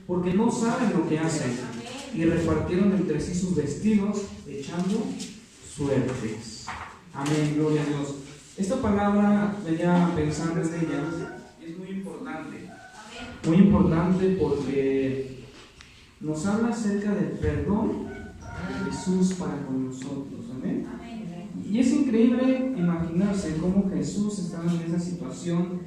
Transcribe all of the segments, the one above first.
porque no saben lo que hacen. Y repartieron entre sí sus vestidos, echando suertes. Amén, gloria a Dios. Esta palabra, venía pensando en ella, es muy importante. Muy importante porque nos habla acerca del perdón de Jesús para con nosotros. Amén. Y es increíble imaginarse cómo Jesús estaba en esa situación,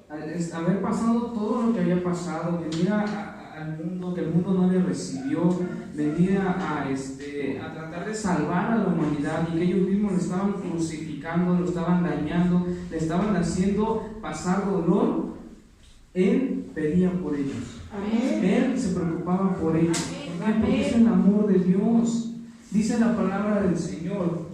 haber pasado todo lo que había pasado, venir al mundo, que el mundo no le recibió, venir a tratar de salvar a la humanidad, y que ellos mismos lo estaban crucificando, lo estaban dañando, le estaban haciendo pasar dolor. Él pedía por ellos. Amén. Él se preocupaba por ellos. ¿Por qué? Porque es el amor de Dios. Dice la palabra del Señor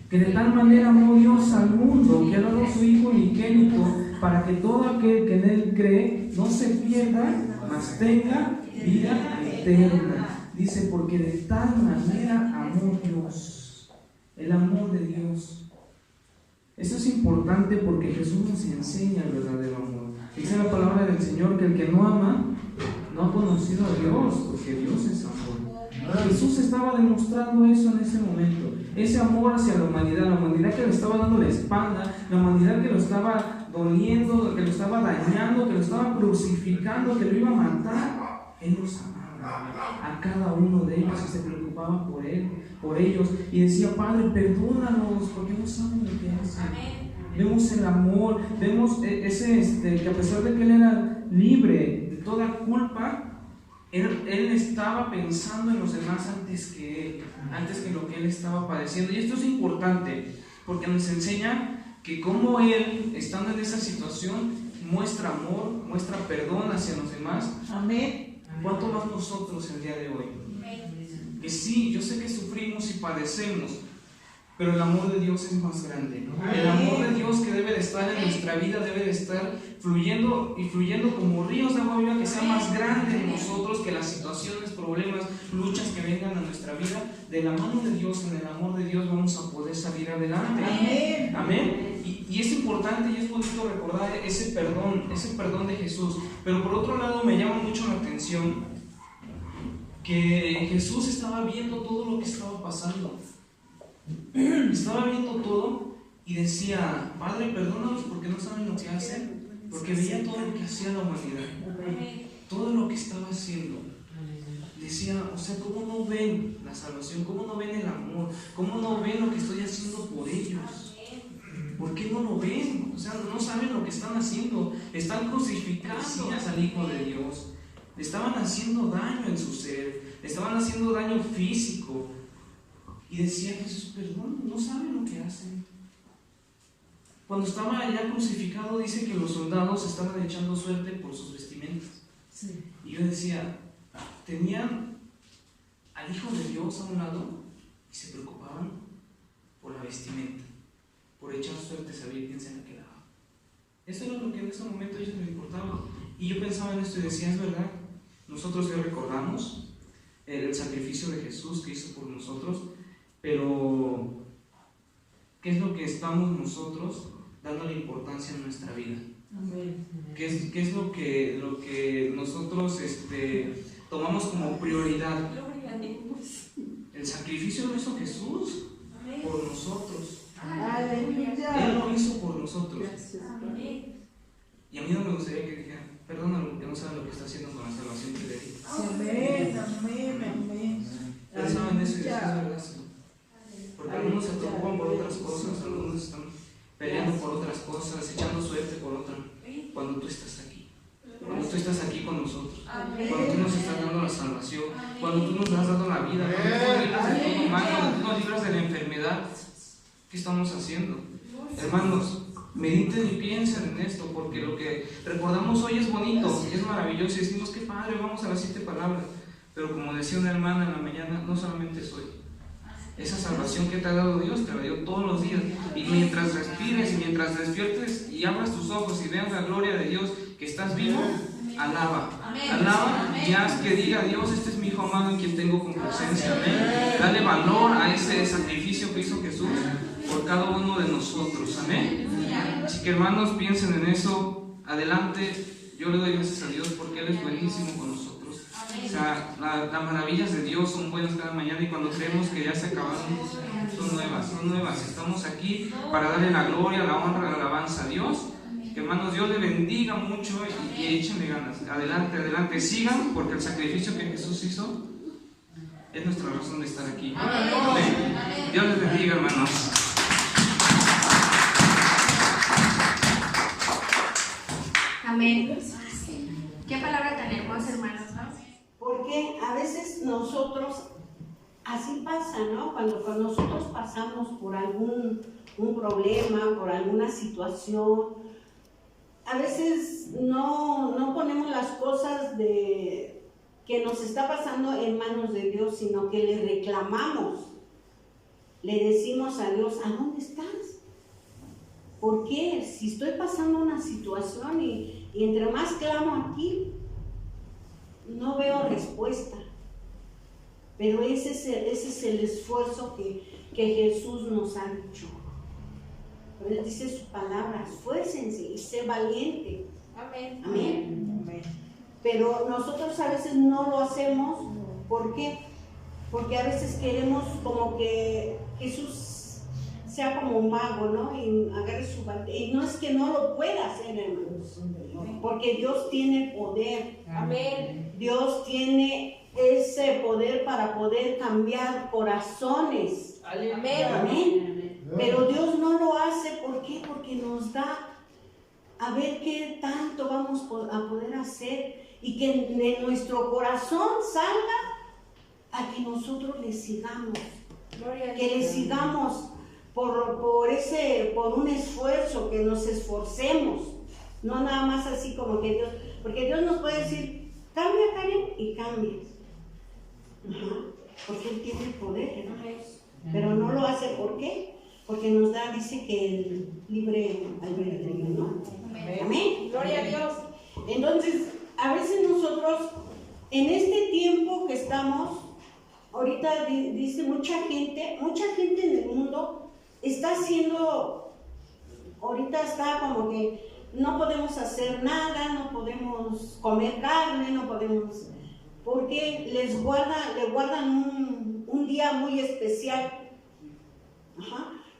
que de tal manera amó Dios al mundo que ha dado a su Hijo unigénito, para que todo aquel que en Él cree no se pierda, mas tenga vida eterna. Dice, porque de tal manera amó Dios. El amor de Dios. Eso es importante porque Jesús nos enseña el verdadero amor. Dice la palabra del Señor que el que no ama no ha conocido a Dios, porque Dios es amor. Jesús estaba demostrando eso en ese momento, ese amor hacia la humanidad que le estaba dando la espalda, la humanidad que lo estaba doliendo, que lo estaba dañando, que lo estaba crucificando, que lo iba a matar. Él los amaba a cada uno de ellos y se preocupaba por él, por ellos, y decía: Padre, perdónanos porque no saben lo que hacen. Vemos el amor, vemos que a pesar de que él era libre de toda culpa, él estaba pensando en los demás antes que lo que él estaba padeciendo. Y esto es importante porque nos enseña que como él, estando en esa situación, muestra amor, muestra perdón hacia los demás. Amén. ¿Cuánto más nosotros el día de hoy? Que sí, yo sé que sufrimos y padecemos, pero el amor de Dios es más grande. El amor de Dios que debe de estar en nuestra vida debe de estar fluyendo y fluyendo como ríos de agua viva, que sea más grande en nosotros que las situaciones, problemas, luchas que vengan a nuestra vida. De la mano de Dios, en el amor de Dios, vamos a poder salir adelante. Amén. Amén. Y es importante y es bonito recordar ese perdón de Jesús. Pero por otro lado me llama mucho la atención que Jesús estaba viendo todo lo que estaba pasando. Estaba viendo todo y decía: Padre, perdónalos porque no saben lo que hacen. Porque veía todo lo que hacía la humanidad, todo lo que estaba haciendo. Decía, o sea, ¿cómo no ven la salvación? ¿Cómo no ven el amor? ¿Cómo no ven lo que estoy haciendo por ellos? ¿Por qué no lo ven? O sea, no saben lo que están haciendo. Están crucificando al Hijo de Dios. Le estaban haciendo daño en su ser, le estaban haciendo daño físico. Y decía Jesús: perdón, no saben lo que hacen. Cuando estaba allá crucificado, dice que los soldados estaban echando suerte por sus vestimentas. Sí. Y yo decía, tenían al Hijo de Dios a un lado y se preocupaban por la vestimenta, por echar suerte, saber quién se la quedaba. Eso era lo que en ese momento a ellos les importaba. Y yo pensaba en esto y decía: es verdad, nosotros ya recordamos el sacrificio de Jesús que hizo por nosotros. Pero, ¿qué es lo que estamos nosotros dándole importancia en nuestra vida? ¿Qué es lo que nosotros tomamos como prioridad? El sacrificio lo hizo Jesús por nosotros. Él lo hizo por nosotros. Y a mí no me gustaría que dijeran: perdónalo porque no saben lo que está haciendo con la salvación que le di. Amén. Pensaban eso y decían: es verdad, Señor. Porque algunos se preocupan por otras cosas, algunos están peleando por otras cosas, echando suerte por otra. Cuando tú estás aquí, cuando tú estás aquí con nosotros, cuando tú nos estás dando la salvación, cuando tú nos has dado la vida, cuando tú nos libras de todo mal, cuando tú nos libras de la enfermedad, ¿qué estamos haciendo? Hermanos, mediten y piensen en esto, porque lo que recordamos hoy es bonito, es maravilloso, y decimos: qué padre, vamos a las 7 palabras. Pero como decía una hermana en la mañana, no solamente es hoy. Esa salvación que te ha dado Dios, te la dio todos los días. Y mientras respires y mientras despiertes y abras tus ojos y veas la gloria de Dios, que estás vivo, alaba. Alaba y haz que diga: Dios, este es mi Hijo amado en quien tengo complacencia. Amén. Dale valor a ese sacrificio que hizo Jesús por cada uno de nosotros. Amén. Así que, hermanos, piensen en eso. Adelante. Yo le doy gracias a Dios porque Él es buenísimo con nosotros. O sea, las maravillas de Dios son buenas cada mañana, y cuando creemos que ya se acabaron, son nuevas. Estamos aquí para darle la gloria, la honra, la alabanza a Dios. Que, hermanos, Dios le bendiga mucho y échenle ganas. Adelante, sigan, porque el sacrificio que Jesús hizo es nuestra razón de estar aquí. Amén. Dios les bendiga, hermanos. Amén. ¿Qué palabra tan hermosa, hermanos? Porque a veces nosotros, así pasa, ¿no? Cuando nosotros pasamos por algún problema, por alguna situación, a veces no ponemos las cosas que nos está pasando en manos de Dios, sino que le reclamamos. Le decimos a Dios, ¿a dónde estás? ¿Por qué? Si estoy pasando una situación y entre más clamo aquí, no veo respuesta. Pero ese es el esfuerzo que Jesús nos ha dicho. Él dice su palabra, esfuércense y sé valiente. Amén. Amén. Pero nosotros a veces no lo hacemos. ¿Por qué? Porque a veces queremos como que Jesús sea como un mago, ¿no? Y agarre su bandera. Y no es que no lo pueda hacer, hermanos. Porque Dios tiene poder. Amén. Dios tiene ese poder para poder cambiar corazones. Amén. Amén. Pero Dios no lo hace, ¿por qué? Porque nos da a ver qué tanto vamos a poder hacer y que de nuestro corazón salga a que nosotros le sigamos. Que le sigamos por un esfuerzo, que nos esforcemos. No nada más así como que Dios, porque Dios nos puede decir, cambia, Karen, y cambias. Porque Él tiene el poder, ¿no? Pero no lo hace, ¿por qué? Porque nos da, dice que el libre albedrío, ¿no? Amén. Gloria a Dios. Entonces, a veces nosotros, en este tiempo que estamos, ahorita dice mucha gente en el mundo está haciendo, ahorita está como que no podemos hacer nada, no podemos comer carne, no podemos, porque le guardan un día muy especial.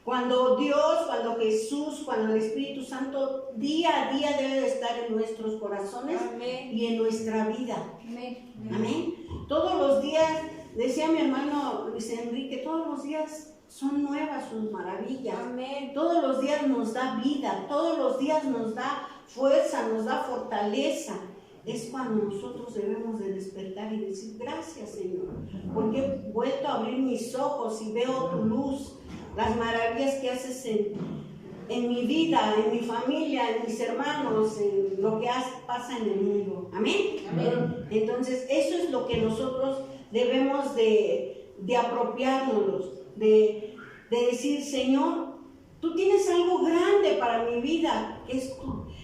Cuando Dios, cuando Jesús, cuando el Espíritu Santo día a día debe de estar en nuestros corazones. Amén. Y en nuestra vida. Amén. Amén. Todos los días, decía mi hermano Luis Enrique, todos los días son nuevas sus maravillas. Amén. Todos los días nos da vida, todos los días nos da fuerza, nos da fortaleza. Es cuando nosotros debemos de despertar y decir, gracias, Señor, porque he vuelto a abrir mis ojos y veo tu luz, las maravillas que haces en mi vida, en mi familia, en mis hermanos, en lo que pasa en el mundo. Amén. Amén. Entonces, eso es lo que nosotros debemos de apropiarnos, de decir, Señor, tú tienes algo grande para mi vida, que es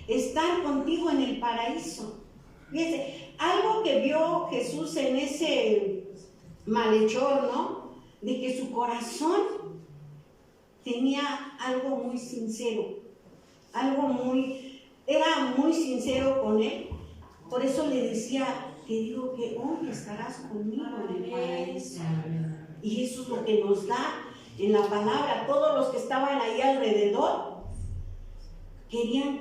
estar contigo en el paraíso. Fíjense, algo que vio Jesús en ese malhechor, ¿no? De que su corazón tenía algo muy sincero, era muy sincero con él. Por eso le decía, te digo que hoy estarás conmigo en el paraíso. Y eso es lo que nos da en la palabra. Todos los que estaban ahí alrededor querían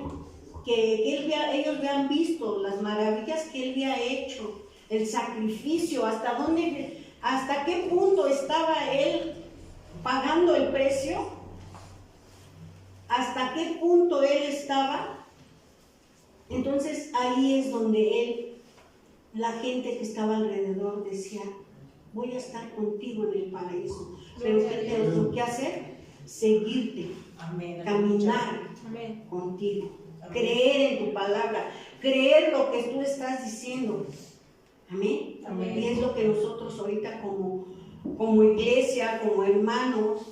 que ellos habían visto las maravillas que él había hecho, el sacrificio, hasta qué punto estaba él pagando el precio, hasta qué punto él estaba. Entonces ahí es donde la gente que estaba alrededor decía, voy a estar contigo en el paraíso. Pero ¿qué tengo que hacer? Seguirte. Amén. Caminar. Amén. Contigo. Amén. Creer en tu palabra, creer lo que tú estás diciendo. Amén. Amén. Y es lo que nosotros ahorita como iglesia, como hermanos,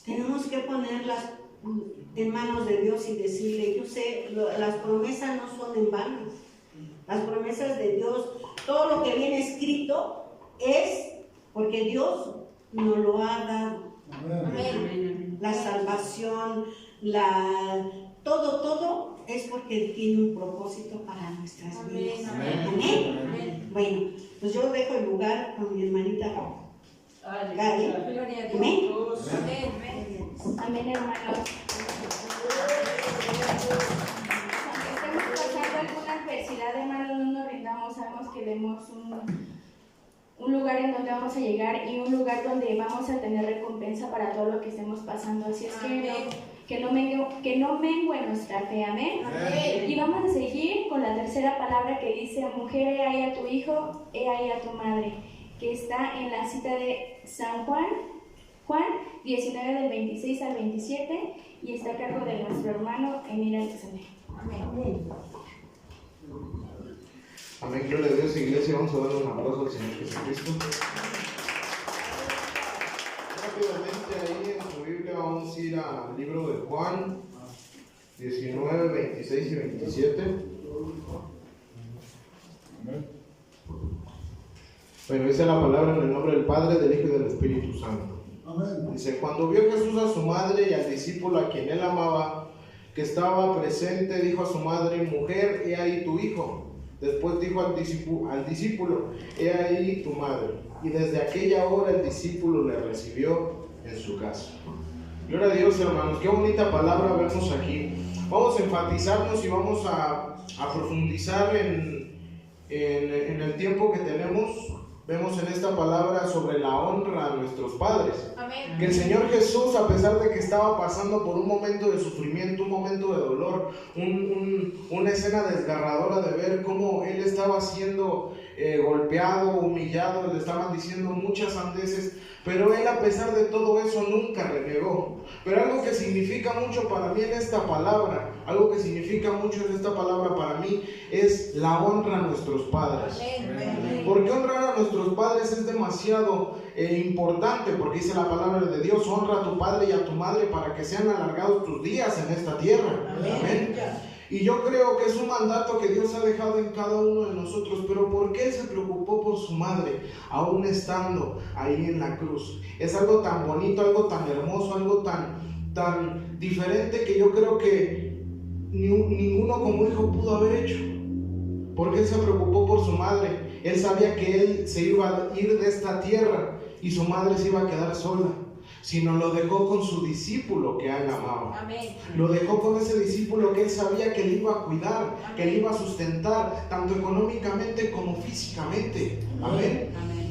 tenemos que ponerlas en manos de Dios y decirle, yo sé, las promesas no son en vano. Las promesas de Dios, todo lo que viene escrito es porque Dios nos lo ha dado. Amén. La salvación, todo es porque Él tiene un propósito para nuestras vidas. Amén. Amén. Bueno, pues yo dejo el lugar con mi hermanita Gaby. Amén. Amén, hermanos. Aunque estemos pasando alguna adversidad, hermanos, no nos rindamos. Sabemos que vemos un lugar en donde vamos a llegar y un lugar donde vamos a tener recompensa para todo lo que estemos pasando. Así es que no mengue nuestra fe. Amén. Y vamos a seguir con la tercera palabra que dice: mujer, he ahí a tu hijo, he ahí a tu madre, que está en la cita de San Juan 19 del 26 al 27 y está a cargo de nuestro hermano Emir Alexander. Amén. Amén, gloria a Dios, iglesia. Vamos a darle un aplauso al Señor Jesucristo. Rápidamente ahí en su Biblia vamos a ir al libro de Juan 19, 26 y 27. Bueno, dice la palabra en el nombre del Padre, del Hijo y del Espíritu Santo. Amén. Dice: cuando vio Jesús a su madre y al discípulo a quien él amaba, que estaba presente, dijo a su madre: mujer, he ahí tu hijo. Después dijo al discípulo: he ahí tu madre. Y desde aquella hora el discípulo le recibió en su casa. Gloria a Dios, hermanos. Qué bonita palabra vemos aquí. Vamos a enfatizarnos y vamos a profundizar en el tiempo que tenemos. Vemos en esta palabra sobre la honra a nuestros padres. Amén. Que el Señor Jesús, a pesar de que estaba pasando por un momento de sufrimiento, un momento de dolor, una escena desgarradora de ver cómo Él estaba siendo golpeado, humillado, le estaban diciendo muchas sandeces, pero Él, a pesar de todo eso, nunca renegó. Pero algo que significa mucho para mí en esta palabra, algo que significa mucho en esta palabra para mí, es la honra a nuestros padres. Amén. Porque honrar a nuestros padres es demasiado importante, porque dice la palabra de Dios: honra a tu padre y a tu madre para que sean alargados tus días en esta tierra. Amén. Y yo creo que es un mandato que Dios ha dejado en cada uno de nosotros. Pero ¿por qué Él se preocupó por su madre aún estando ahí en la cruz? Es algo tan bonito, algo tan hermoso, algo tan diferente, que yo creo que ninguno como hijo pudo haber hecho. Porque Él se preocupó por su madre. Él sabía que Él se iba a ir de esta tierra y su madre se iba a quedar sola, sino lo dejó con su discípulo que Él amaba. Amén. Lo dejó con ese discípulo que Él sabía que le iba a cuidar, que le iba a sustentar, tanto económicamente como físicamente. Amén.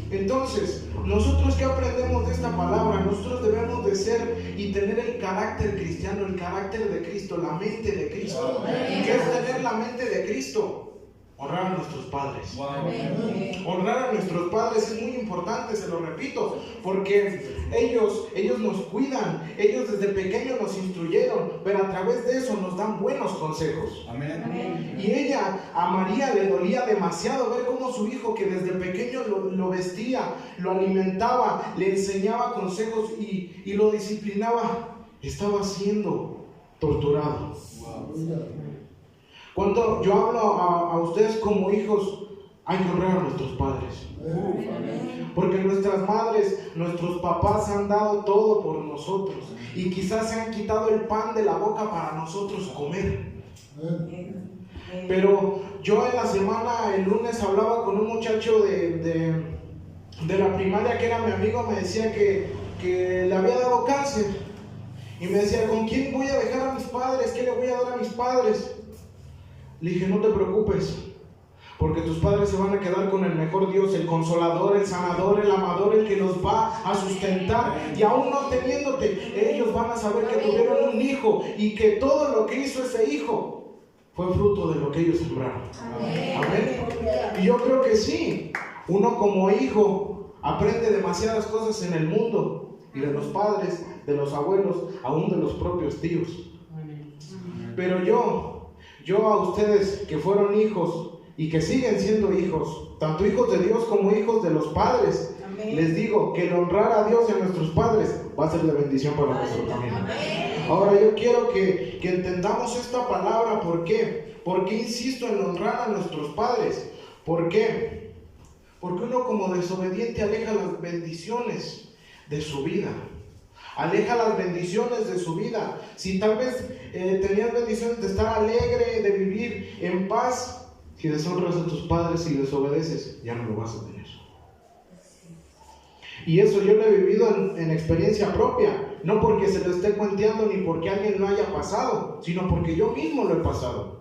Entonces, nosotros, ¿qué aprendemos de esta palabra? Nosotros debemos de ser y tener el carácter cristiano, el carácter de Cristo, la mente de Cristo. ¿Y qué es tener la mente de Cristo? Honrar a nuestros padres. Honrar a nuestros padres es muy importante, se lo repito, porque ellos nos cuidan, ellos desde pequeños nos instruyeron, pero a través de eso nos dan buenos consejos. Amén. Y a María le dolía demasiado ver cómo su hijo, que desde pequeño lo vestía, lo alimentaba, le enseñaba consejos y lo disciplinaba, estaba siendo torturado. Cuando yo hablo a ustedes como hijos, hay que honrar a nuestros padres. Porque nuestras madres, nuestros papás han dado todo por nosotros y quizás se han quitado el pan de la boca para nosotros comer. Pero yo en la semana, el lunes, hablaba con un muchacho de la primaria que era mi amigo. Me decía que le había dado cáncer y me decía: ¿con quién voy a dejar a mis padres? ¿Qué le voy a dar a mis padres? Le dije: no te preocupes, porque tus padres se van a quedar con el mejor Dios, el consolador, el sanador, el amador, el que los va a sustentar. Y aún no teniéndote, ellos van a saber que tuvieron un hijo y que todo lo que hizo ese hijo fue fruto de lo que ellos sembraron. Amén. Y yo creo que sí, uno como hijo aprende demasiadas cosas en el mundo, y de los padres, de los abuelos, aún de los propios tíos. Pero yo a ustedes que fueron hijos y que siguen siendo hijos, tanto hijos de Dios como hijos de los padres, les digo que el honrar a Dios y a nuestros padres va a ser de bendición para nuestro camino. Ahora yo quiero que entendamos esta palabra. ¿Por qué? ¿Por qué insisto en honrar a nuestros padres? ¿Por qué? Porque uno como desobediente aleja las bendiciones de su vida. Aleja las bendiciones de su vida. Si tal vez tenías bendiciones de estar alegre, de vivir en paz, si deshonras a tus padres y desobedeces, ya no lo vas a tener. Y eso yo lo he vivido en experiencia propia, no porque se lo esté cuenteando ni porque alguien lo haya pasado, sino porque yo mismo lo he pasado.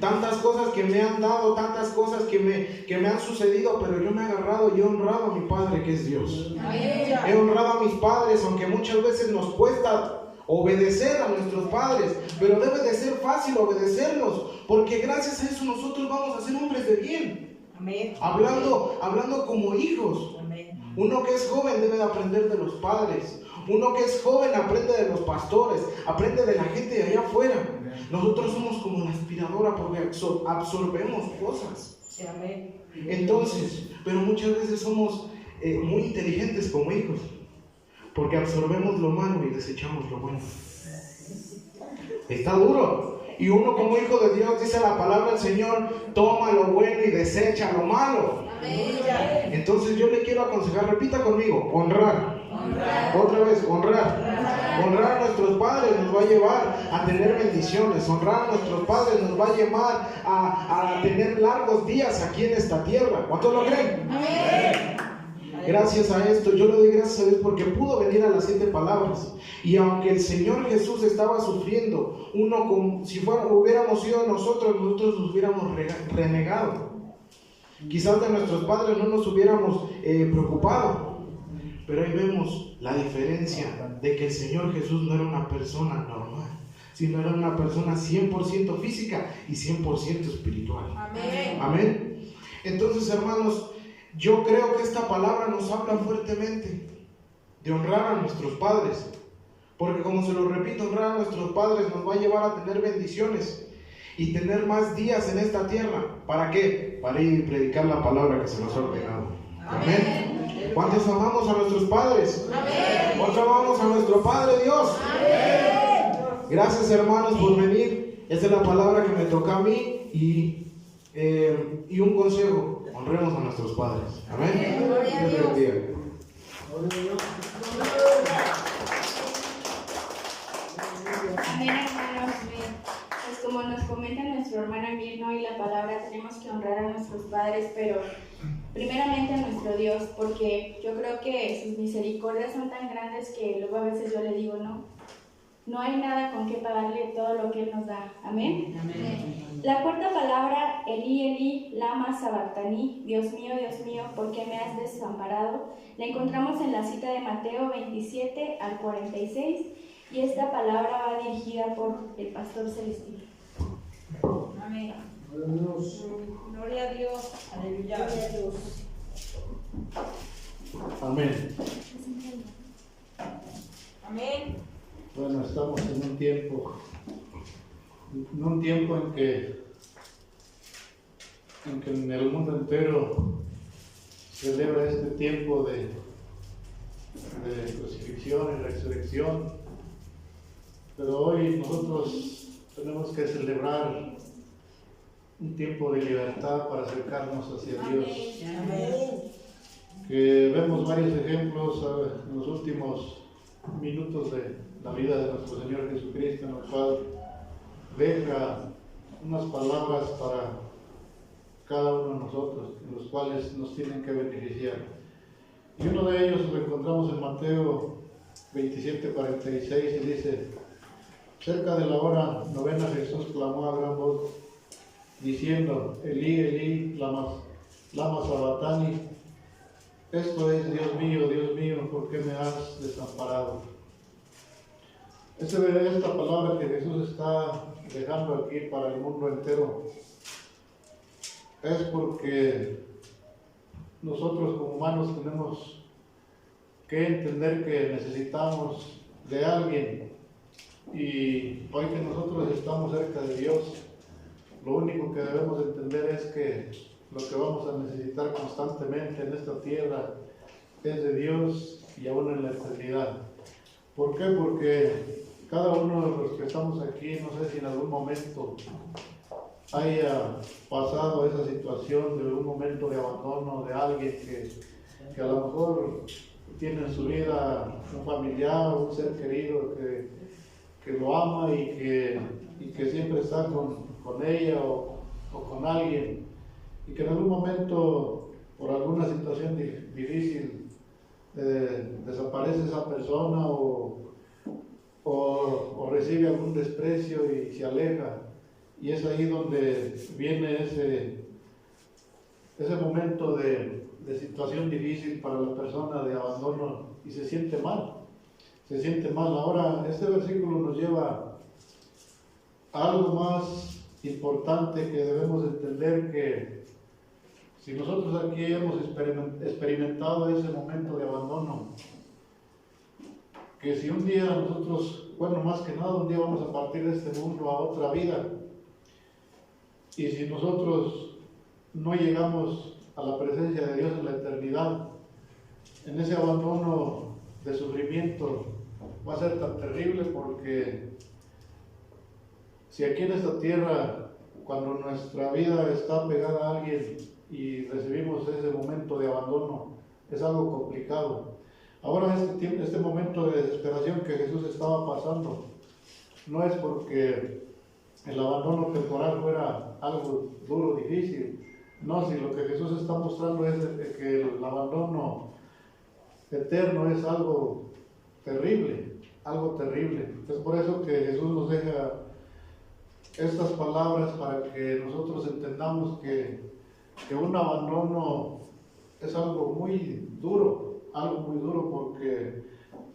Tantas cosas que me han dado, tantas cosas que me han sucedido, pero yo me he agarrado y he honrado a mi Padre que es Dios. He honrado a mis padres, aunque muchas veces nos cuesta obedecer a nuestros padres, pero debe de ser fácil obedecerlos, porque gracias a eso nosotros vamos a ser hombres de bien. Hablando como hijos. Uno que es joven debe de aprender de los padres. Uno que es joven aprende de los pastores, aprende de la gente de allá afuera. Nosotros somos como la aspiradora porque absorbemos cosas. Entonces, pero muchas veces somos muy inteligentes como hijos, porque absorbemos lo malo y desechamos lo bueno. Está duro. Y uno como hijo de Dios, dice la palabra del Señor, toma lo bueno y desecha lo malo. Entonces yo le quiero aconsejar, repita conmigo, honrar. Otra vez, honrar. Honrar a nuestros padres nos va a llevar a tener bendiciones. Honrar a nuestros padres nos va a llevar a tener largos días aquí en esta tierra. ¿Cuántos lo creen? Gracias a esto, yo le doy gracias a Dios porque pudo venir a las 7 palabras. Y aunque el Señor Jesús estaba sufriendo, si hubiéramos sido nosotros nos hubiéramos renegado. Quizás de nuestros padres no nos hubiéramos preocupado. Pero ahí vemos la diferencia de que el Señor Jesús no era una persona normal, sino era una persona 100% física y 100% espiritual. Amén. Entonces, hermanos, yo creo que esta palabra nos habla fuertemente de honrar a nuestros padres, porque como se lo repito, honrar a nuestros padres nos va a llevar a tener bendiciones y tener más días en esta tierra. ¿Para qué? Para ir a predicar la palabra que se nos ha ordenado. Amén. ¿Cuántos amamos a nuestros padres? ¿Cuántos amamos a nuestro Padre Dios? Gracias, hermanos, por venir. Esa es la palabra que me toca a mí y un consejo: honremos a nuestros padres. Amén. Dios les bendiga. Amén, hermanos. Pues como nos comenta nuestro hermano Emilio y la palabra, tenemos que honrar a nuestros padres, pero primeramente a nuestro Dios, porque yo creo que sus misericordias son tan grandes que luego a veces yo le digo, no hay nada con que pagarle todo lo que Él nos da. Amén. La cuarta palabra, Elí, Elí, lama sabactani, Dios mío, ¿por qué me has desamparado?, la encontramos en la cita de Mateo 27 al 46, y esta palabra va dirigida por el pastor Celestino. Amén. Gloria a Dios. Aleluya. Gloria a Dios. Amén. Amén. Bueno, estamos en un tiempo en que en el mundo entero celebra este tiempo de crucifixión y resurrección, pero hoy nosotros tenemos que celebrar un tiempo de libertad para acercarnos hacia Dios. Amén. Que vemos varios ejemplos en los últimos minutos de la vida de nuestro Señor Jesucristo, en el cual deja unas palabras para cada uno de nosotros, en los cuales nos tienen que beneficiar. Y uno de ellos lo encontramos en Mateo 27:46 y dice: cerca de la hora novena Jesús clamó a gran voz, diciendo: Elí, Elí, lama sabactani. Esto es: Dios mío, ¿por qué me has desamparado? Esta palabra que Jesús está dejando aquí para el mundo entero es porque nosotros como humanos tenemos que entender que necesitamos de alguien, y hoy que nosotros estamos cerca de Dios, lo único que debemos entender es que lo que vamos a necesitar constantemente en esta tierra es de Dios y aún en la eternidad. ¿Por qué? Porque cada uno de los que estamos aquí, no sé si en algún momento haya pasado esa situación de un momento de abandono de alguien que a lo mejor tiene en su vida un familiar, un ser querido que lo ama y que siempre está con ella o con alguien, y que en algún momento, por alguna situación difícil, desaparece esa persona o recibe algún desprecio y se aleja. Y es ahí donde viene ese momento de situación difícil para la persona, de abandono, y se siente mal. Se siente mal. Ahora, este versículo nos lleva a algo más importante que debemos entender, que si nosotros aquí hemos experimentado ese momento de abandono, que si un día nosotros, bueno, más que nada, un día vamos a partir de este mundo a otra vida, y si nosotros no llegamos a la presencia de Dios en la eternidad, en ese abandono de sufrimiento va a ser tan terrible, porque si aquí en esta tierra, cuando nuestra vida está pegada a alguien y recibimos ese momento de abandono, es algo complicado. Ahora este momento de desesperación que Jesús estaba pasando, no es porque el abandono temporal fuera algo duro, difícil. No, si lo que Jesús está mostrando es que el abandono eterno es algo terrible, algo terrible. Es por eso que Jesús nos deja estas palabras, para que nosotros entendamos que un abandono es algo muy duro, porque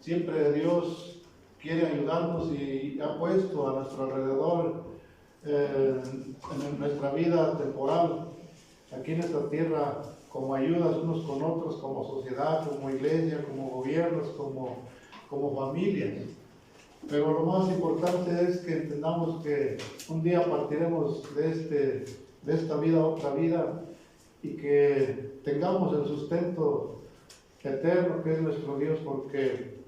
siempre Dios quiere ayudarnos y ha puesto a nuestro alrededor, en nuestra vida temporal, aquí en esta tierra, como ayudas unos con otros, como sociedad, como iglesia, como gobiernos, como familias. Pero lo más importante es que entendamos que un día partiremos de esta vida a otra vida, y que tengamos el sustento eterno que es nuestro Dios, porque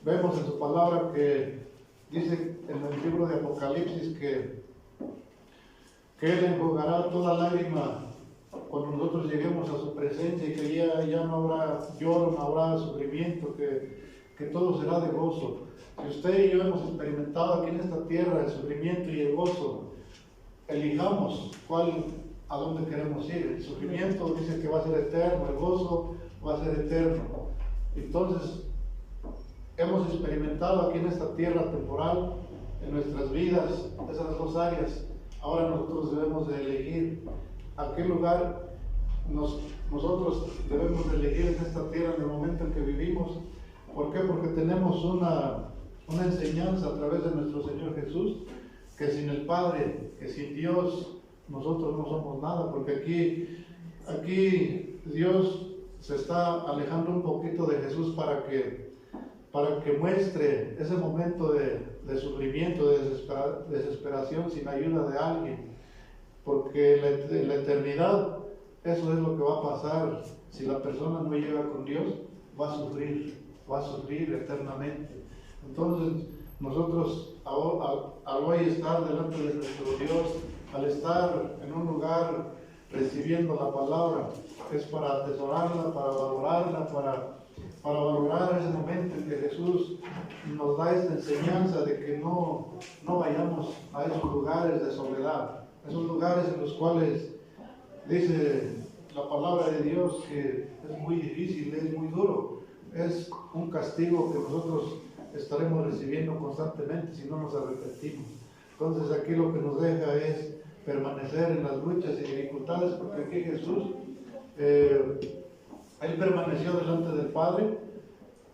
vemos en su palabra que dice en el libro de Apocalipsis que Él enjugará toda lágrima cuando nosotros lleguemos a su presencia, y que ya no habrá lloro, no habrá sufrimiento, que todo será de gozo. Si usted y yo hemos experimentado aquí en esta tierra el sufrimiento y el gozo, elijamos a dónde queremos ir. El sufrimiento dice que va a ser eterno, el gozo va a ser eterno. Entonces, hemos experimentado aquí en esta tierra temporal, en nuestras vidas, esas dos áreas. Ahora nosotros debemos de elegir a qué lugar nosotros debemos de elegir en esta tierra en el momento en que vivimos. ¿Por qué? Porque tenemos una enseñanza a través de nuestro Señor Jesús, que sin el Padre, que sin Dios, nosotros no somos nada, porque aquí Dios se está alejando un poquito de Jesús para que muestre ese momento de sufrimiento, de desesperación sin ayuda de alguien, porque en la eternidad eso es lo que va a pasar. Si la persona no llega con Dios, va a sufrir eternamente. Entonces nosotros al hoy estar delante de nuestro Dios, al estar en un lugar recibiendo la palabra, es para atesorarla, para valorarla, para valorar ese momento en que Jesús nos da esta enseñanza de que no vayamos a esos lugares de soledad, esos lugares en los cuales dice la palabra de Dios que es muy difícil, es muy duro, es un castigo que nosotros estaremos recibiendo constantemente si no nos arrepentimos. Entonces aquí lo que nos deja es permanecer en las luchas y dificultades, porque aquí Jesús Él permaneció delante del Padre,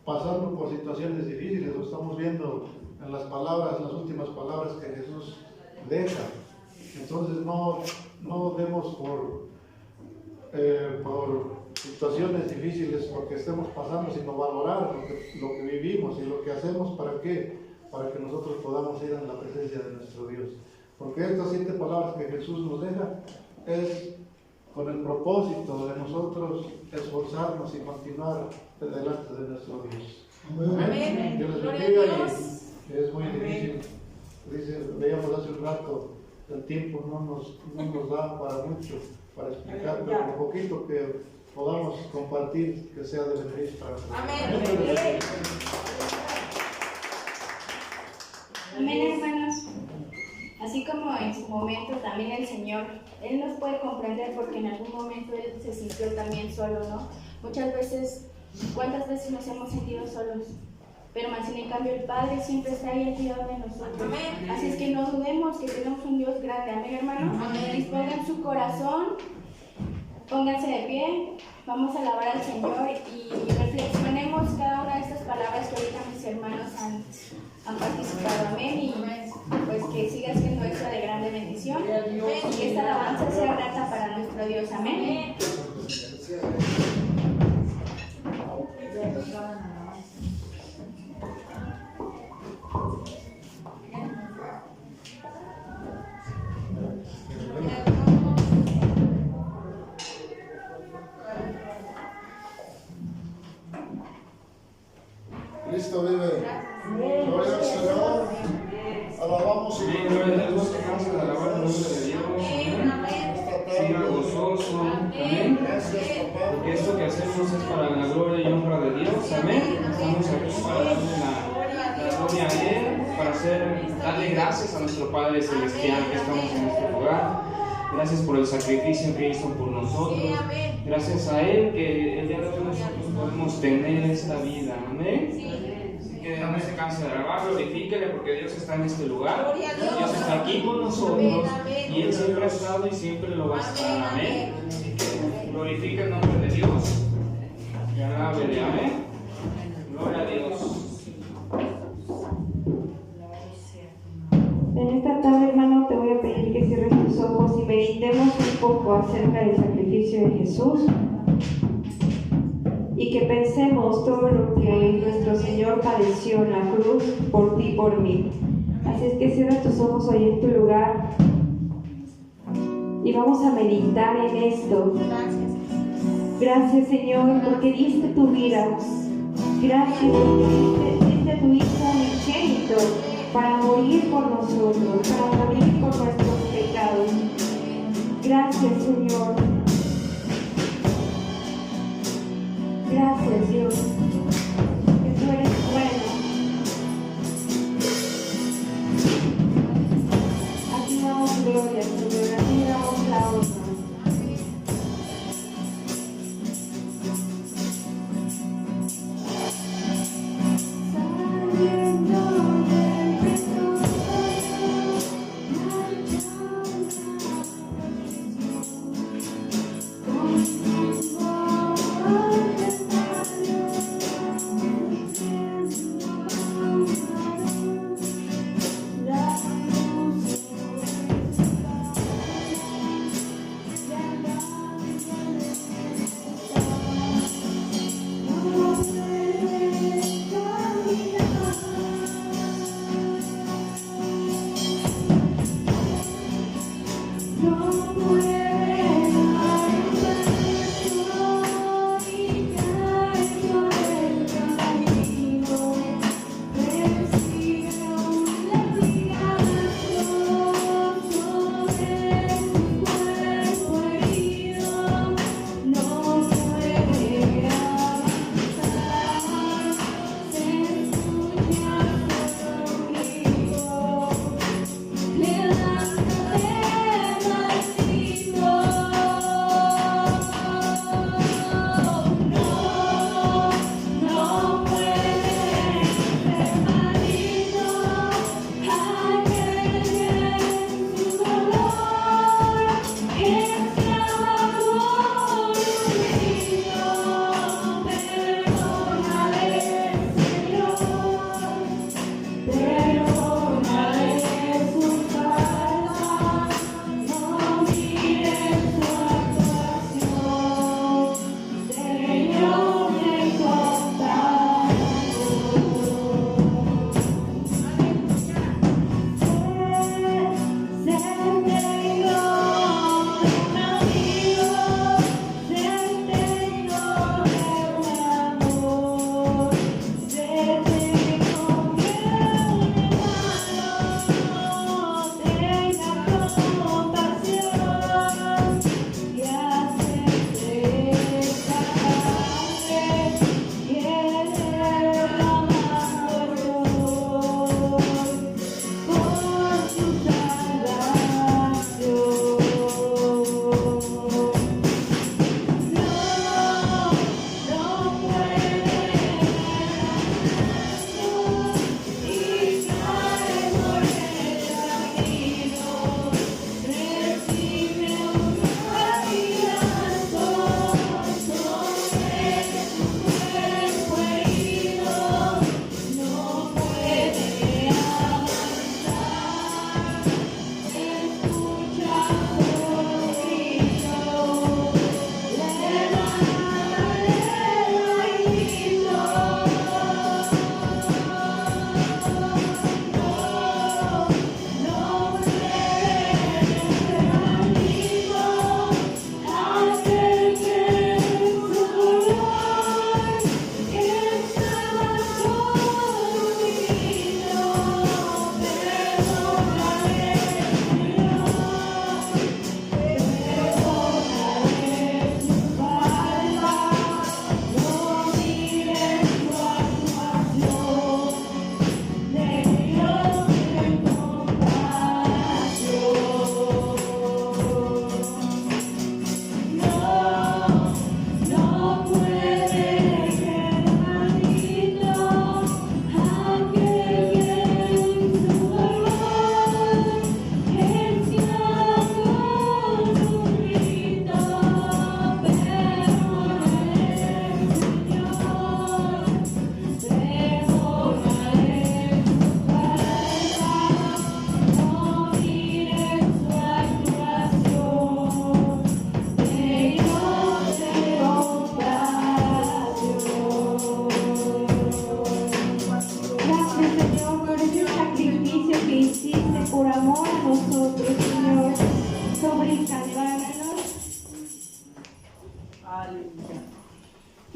pasando por situaciones difíciles. Lo estamos viendo en las últimas palabras que Jesús deja. Entonces no demos por situaciones difíciles porque estemos pasando, sino valorar lo que vivimos y lo que hacemos. ¿Para qué? Para que nosotros podamos ir en la presencia de nuestro Dios. Porque estas 7 palabras que Jesús nos deja es con el propósito de nosotros esforzarnos y continuar delante de nuestro Dios. Amén. Dios les Gloria a bendiga. Dios. Y es muy difícil. Veíamos hace un rato el tiempo no nos da para mucho, para explicar, pero lo poquito que podamos compartir, que sea de beneficio para nosotros. Amén. Amén, hermanos. Así como en su momento también el Señor, Él nos puede comprender porque en algún momento Él se sintió también solo, ¿no? Muchas veces, ¿cuántas veces nos hemos sentido solos? Pero más sin en cambio el Padre siempre está ahí al cuidado de nosotros. Amén. Así es que no dudemos que tenemos un Dios grande. Amén, hermano. Amén. Dispongan su corazón, pónganse de pie, vamos a alabar al Señor y reflexionemos cada una de estas palabras que ahorita mis hermanos han participado. Amén. Y pues que siga siendo esto de grande bendición y que esta alabanza sea grata para nuestro Dios. Amén. Cristo vive. Gloria al Señor. Alabamos y Amén, gloria a Dios, vamos a alabar el nombre de Dios. Siga gozoso. Amén. Porque esto que hacemos es para la gloria y honra de Dios. Amén. Estamos aquí para darle la gloria a Él, para darle gracias a nuestro Padre Celestial que estamos en este lugar. Gracias por el sacrificio que hizo por nosotros. Gracias a Él que el día de hoy nosotros podemos tener esta vida. Amén. Que no se canse de alabar, glorifíquele porque Dios está en este lugar. Dios está aquí con nosotros y Él siempre ha estado y siempre lo va a estar. Amén. Así que glorifica el nombre de Dios y alábele. Amén. Gloria a Dios. En esta tarde, hermano, te voy a pedir que cierres tus ojos y meditemos un poco acerca del sacrificio de Jesús y que pensemos todo lo que nuestro Señor padeció en la cruz por ti y por mí. Así es que cierra tus ojos hoy en tu lugar y vamos a meditar en esto. Gracias, Señor, porque diste tu vida. Gracias porque diste tu Hijo unigénito para morir por nosotros, para morir por nuestros pecados. Gracias, Señor. Gracias, Dios, que tú eres bueno. A ti damos gloria, Señor, a ti damos la honra.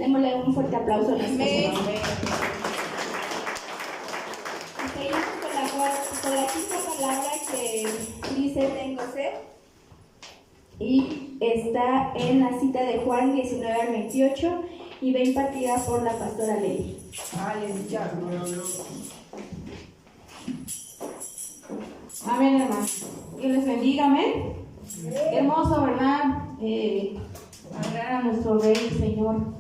Démosle un fuerte aplauso a nuestro Señor. Seguimos con la quinta palabra que dice tengo sed. Y está en la cita de Juan 19 al 28 y va impartida por la pastora Lely. Aleluya. Amén, hermanos. Que les bendiga, amén. Qué hermoso, ¿verdad? Adorar a nuestro Rey, Señor.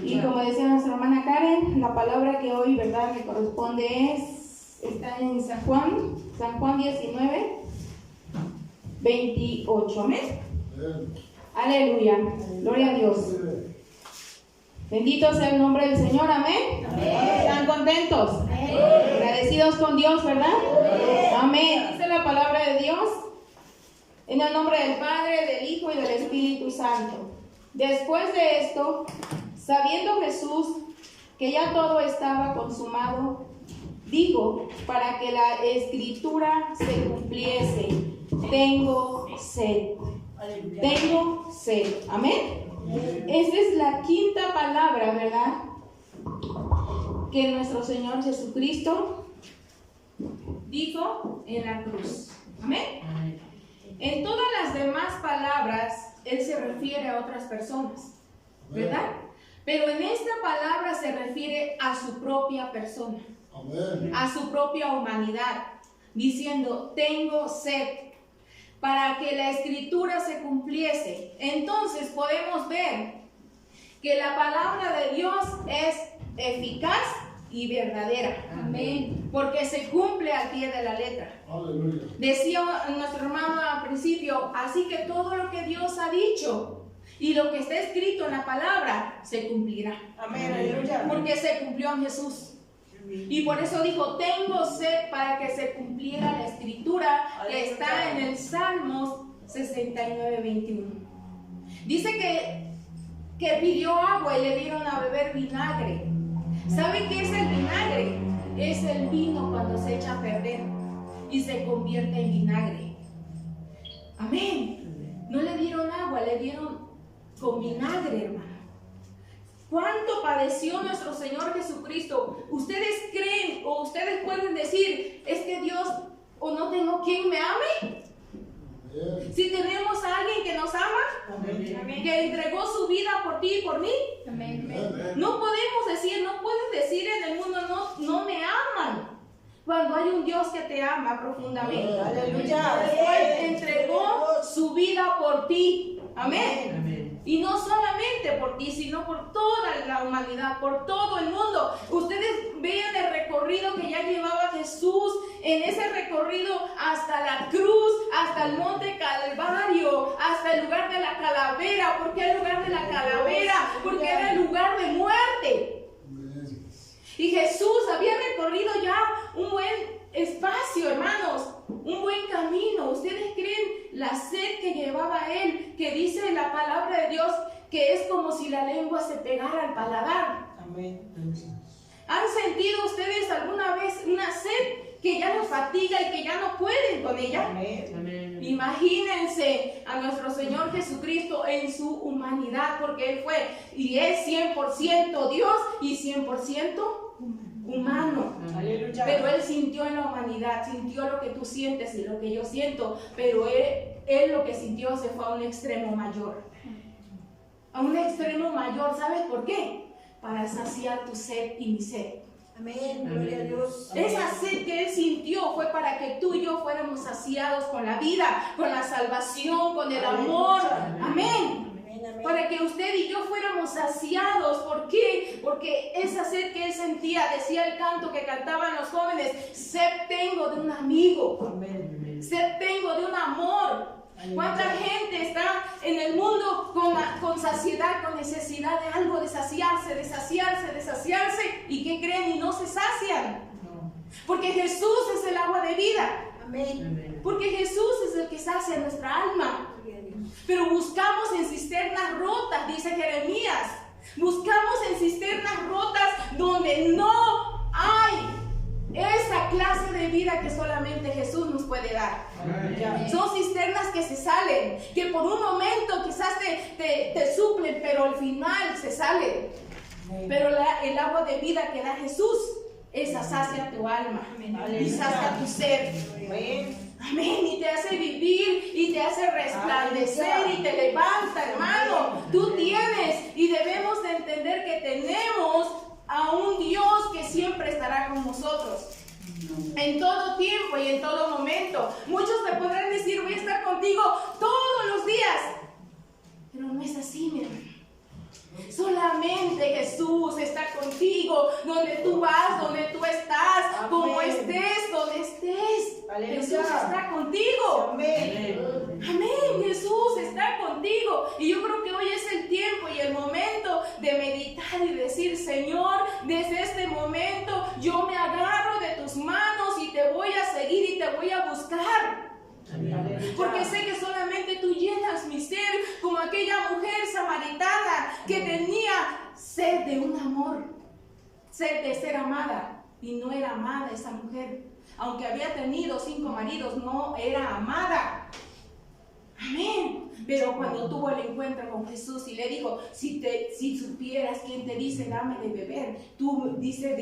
Y como decía nuestra hermana Karen, la palabra que hoy, ¿verdad?, me corresponde está en San Juan 19, 28. Amén. Aleluya. Gloria a Dios. Bendito sea el nombre del Señor. Amén. ¿Están contentos? Agradecidos con Dios, ¿verdad? Amén. Dice la palabra de Dios. En el nombre del Padre, del Hijo y del Espíritu Santo. Después de esto, sabiendo Jesús que ya todo estaba consumado, digo, para que la escritura se cumpliese, tengo sed. Tengo sed. Amén. Esta es la quinta palabra, ¿verdad?, que nuestro Señor Jesucristo dijo en la cruz. Amén. En todas las demás palabras, Él se refiere a otras personas, ¿verdad? Pero en esta palabra se refiere a su propia persona, a su propia humanidad, diciendo, tengo sed, para que la escritura se cumpliese. Entonces podemos ver que la palabra de Dios es eficaz y verdadera. Amén. Porque se cumple al pie de la letra. Aleluya. Decía nuestro hermano al principio, así que todo lo que Dios ha dicho y lo que está escrito en la palabra se cumplirá. Amén. Aleluya. Porque se cumplió en Jesús. Y por eso dijo, tengo sed, para que se cumpliera la escritura que está en el Salmos 69, 21. Dice que pidió agua y le dieron a beber vinagre. ¿Saben qué es el vinagre? Es el vino cuando se echa a perder y se convierte en vinagre. Amén. No le dieron agua, le dieron con vinagre, hermano. ¿Cuánto padeció nuestro Señor Jesucristo? ¿Ustedes creen o ustedes pueden decir, es que Dios o no tengo quien me ame? Si tenemos a alguien que nos ama, que entregó su vida por ti y por mí, no podemos decir, no puedes decir en el mundo, no me aman, cuando hay un Dios que te ama profundamente. Aleluya. Él entregó su vida por ti. Amén. Y no solamente por ti, sino por toda la humanidad, por todo el mundo. Ustedes vean el recorrido que ya llevaba Jesús, en ese recorrido hasta la cruz, hasta el monte Calvario, hasta el lugar de la calavera. ¿Por qué el lugar de la calavera? Porque era el lugar de muerte. Y Jesús había recorrido ya un buen espacio, hermanos, un buen camino. ¿Ustedes creen la sed que llevaba él? Que dice la palabra de Dios que es como si la lengua se pegara al paladar. Amén. ¿Han sentido ustedes alguna vez una sed que ya los fatiga y que ya no pueden con ella? Amén. Imagínense a nuestro Señor Jesucristo en su humanidad, porque Él fue y es 100% Dios y 100% humano. Aleluya. Pero Él sintió en la humanidad, sintió lo que tú sientes y lo que yo siento, pero él lo que sintió se fue a un extremo mayor. A un extremo mayor, ¿sabes por qué? Para saciar tu sed y mi sed. Amén, gloria a Dios. Esa sed que Él sintió fue para que tú y yo fuéramos saciados con la vida, con la salvación, con el amor. Amén. Para que usted y yo fuéramos saciados. ¿Por qué? Porque esa sed que Él sentía, decía el canto que cantaban los jóvenes, sed tengo de un amigo. Sed tengo de un amor. ¿Cuánta gente está en el mundo con saciedad, con necesidad de algo, de saciarse? ¿Y qué creen? Y no se sacian. Porque Jesús es el agua de vida. Amén. Porque Jesús es el que sacia nuestra alma. Pero buscamos en cisternas rotas, dice Jeremías. Buscamos en cisternas rotas donde no hay esa clase de de vida que solamente Jesús nos puede dar. Son cisternas que se salen, que por un momento quizás te suplen, pero al final se salen. Pero el agua de vida que da Jesús, esa sacia tu alma y sacia tu ser. Amén. Y te hace vivir y te hace resplandecer y te levanta, hermano. Tú tienes y debemos de entender que tenemos a un Dios que siempre estará con nosotros. En todo tiempo y en todo momento. Muchos me podrán decir, voy a estar contigo todos los días. Pero no es así, mi hermano. Solamente Jesús está contigo, donde tú vas, donde tú estás, como estés, donde estés. Jesús está contigo. Amén. Jesús está contigo. Y yo creo que hoy es el tiempo y el momento de meditar y decir, Señor, desde este momento yo me agarro de tus manos y te voy a seguir y te voy a buscar. Porque sé que solamente tú llenas mi ser, como aquella mujer samaritana que tenía sed de un amor, sed de ser amada, y no era amada esa mujer. Aunque había tenido 5 maridos, no era amada. Amén. Pero cuando tuvo el encuentro con Jesús y le dijo, si supieras quién te dice dame de beber, tú dices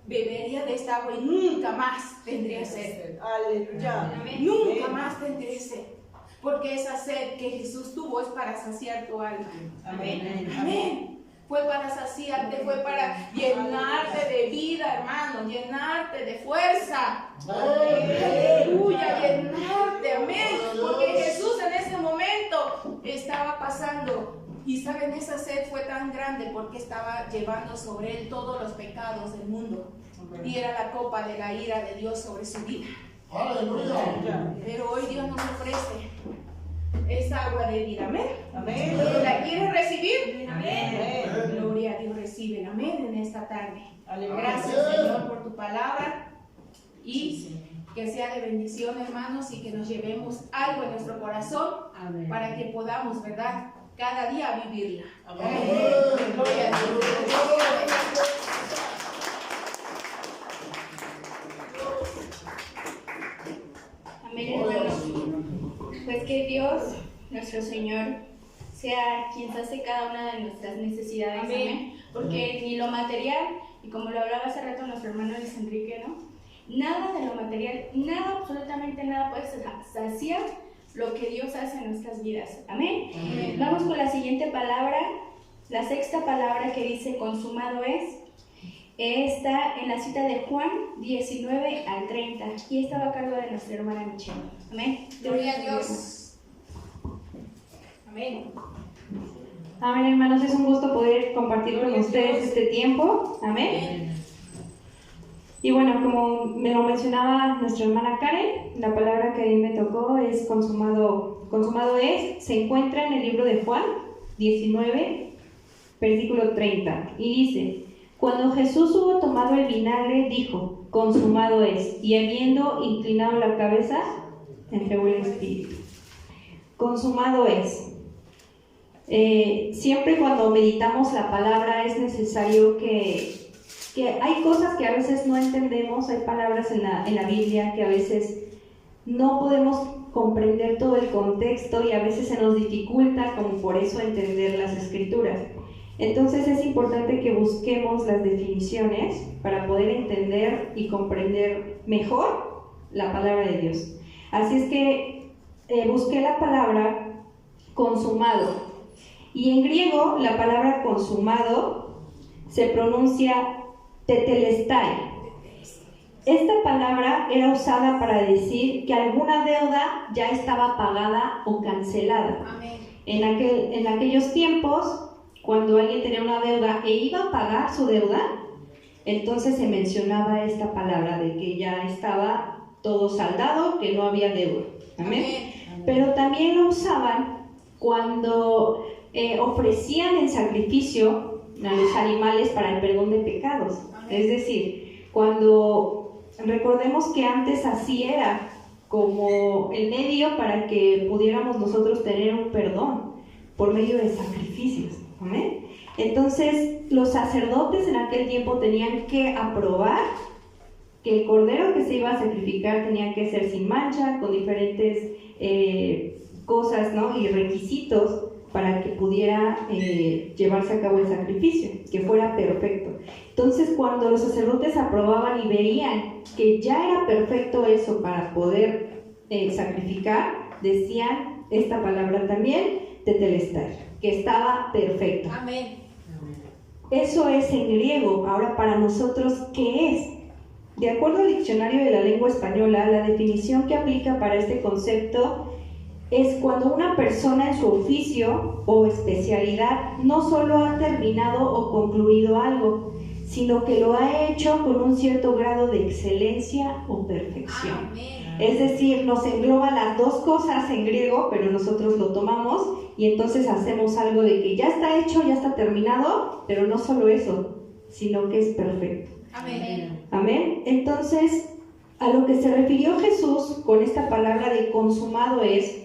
bebería de esta agua y nunca más tendría sed. Aleluya. Nunca más tendré sed. Porque esa sed que Jesús tuvo es para saciar tu alma. Amén. Fue para saciarte, fue para llenarte de vida, hermano, llenarte de fuerza. Aleluya, llenarte, amén. Porque Jesús en ese momento estaba pasando. Y saben, esa sed fue tan grande porque estaba llevando sobre él todos los pecados del mundo. Y era la copa de la ira de Dios sobre su vida. Aleluya. Pero hoy Dios nos ofrece esa agua de vida. Amén. Amén. ¿La quieres recibir? Amén. Gloria a Dios, recibe. Amén en esta tarde. Aleluya. Gracias, Señor, por tu palabra. Y que sea de bendición, hermanos, y que nos llevemos algo en nuestro corazón para que podamos, ¿verdad?, cada día vivirla. Amén. Gloria a Dios. Amén, hermanos. Pues que Dios, nuestro Señor, sea quien sacie cada una de nuestras necesidades. Amén. Porque ni lo material, y como lo hablaba hace rato nuestro hermano Luis Enrique, ¿no?, nada de lo material, nada, absolutamente nada puede saciar lo que Dios hace en nuestras vidas. Amén. Amén. Vamos con la siguiente palabra, la sexta palabra que dice consumado es. Está en la cita de Juan 19 al 30 y estaba a cargo de nuestra hermana Michelle. Amén. Gloria a Dios. Amén. Amén, hermanos, es un gusto poder compartir con ustedes este tiempo. Amén. Y bueno, como me lo mencionaba nuestra hermana Karen, la palabra que a mí me tocó es consumado. Consumado es, se encuentra en el libro de Juan 19, versículo 30, y dice: cuando Jesús hubo tomado el vinagre, dijo, consumado es, y habiendo inclinado la cabeza, entregó el espíritu. Consumado es. Siempre cuando meditamos la palabra es necesario que hay cosas que a veces no entendemos, hay palabras en la Biblia que a veces no podemos comprender todo el contexto y a veces se nos dificulta, como por eso, entender las escrituras. Entonces es importante que busquemos las definiciones para poder entender y comprender mejor la palabra de Dios. Así es que busqué la palabra consumado, y en griego la palabra consumado se pronuncia tetelestai. Esta palabra era usada para decir que alguna deuda ya estaba pagada o cancelada. Amén. En aquellos tiempos, cuando alguien tenía una deuda e iba a pagar su deuda, entonces se mencionaba esta palabra de que ya estaba todo saldado, que no había deuda. Amén. Pero también lo usaban cuando ofrecían en sacrificio a los animales para el perdón de pecados. Es decir, cuando recordemos que antes así era como el medio para que pudiéramos nosotros tener un perdón por medio de sacrificios. ¿Amén? Entonces los sacerdotes en aquel tiempo tenían que aprobar que el cordero que se iba a sacrificar tenía que ser sin mancha, con diferentes cosas, ¿no? Y requisitos para que pudiera llevarse a cabo el sacrificio, que fuera perfecto. Entonces, cuando los sacerdotes aprobaban y veían que ya era perfecto eso para poder sacrificar, decían esta palabra también, tetelestai, que estaba perfecto. Amén. Eso es en griego. Ahora, para nosotros, ¿qué es? De acuerdo al diccionario de la lengua española, la definición que aplica para este concepto es cuando una persona en su oficio o especialidad no solo ha terminado o concluido algo, sino que lo ha hecho con un cierto grado de excelencia o perfección. Amén. Es decir, nos engloba las dos cosas en griego, pero nosotros lo tomamos y entonces hacemos algo de que ya está hecho, ya está terminado, pero no solo eso, sino que es perfecto. Amén. Amén. Entonces, a lo que se refirió Jesús con esta palabra de consumado es,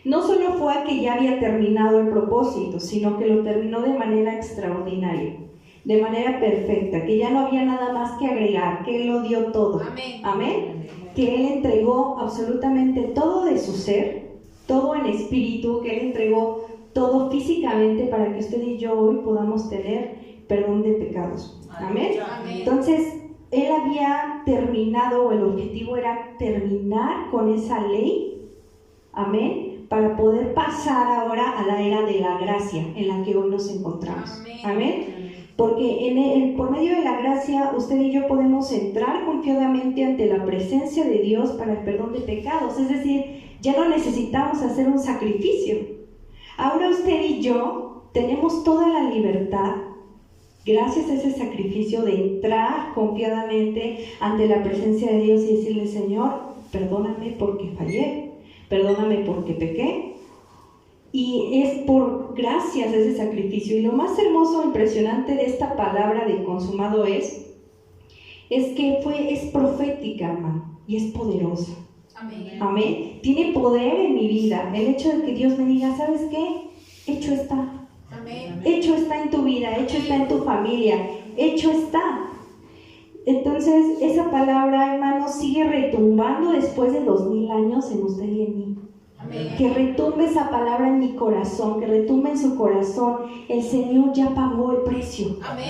no solo fue a que ya había terminado el propósito, sino que lo terminó de manera extraordinaria, de manera perfecta, que ya no había nada más que agregar, que Él lo dio todo. Amén. Amén. Que Él entregó absolutamente todo de su ser, todo en espíritu, que Él entregó todo físicamente para que usted y yo hoy podamos tener perdón de pecados. Amén. Amén. Entonces, Él había terminado, o el objetivo era terminar con esa ley, amén, para poder pasar ahora a la era de la gracia en la que hoy nos encontramos. Amén. Amén. Porque por medio de la gracia usted y yo podemos entrar confiadamente ante la presencia de Dios para el perdón de pecados. Es decir, ya no necesitamos hacer un sacrificio. Ahora usted y yo tenemos toda la libertad, gracias a ese sacrificio, de entrar confiadamente ante la presencia de Dios y decirle: Señor, perdóname porque fallé, perdóname porque pequé. Y es por gracias a ese sacrificio. Y lo más hermoso e impresionante de esta palabra de consumado es que es profética, hermano, y es poderosa. Amén. Amén. Tiene poder en mi vida. El hecho de que Dios me diga: ¿sabes qué? Hecho está. Amén. Hecho está en tu vida, hecho está en tu familia, hecho está. Entonces, esa palabra, hermano, sigue retumbando después de 2000 años en usted y en mí. Amén. Que retumbe esa palabra en mi corazón, que retumbe en su corazón. El Señor ya pagó el precio. Amén.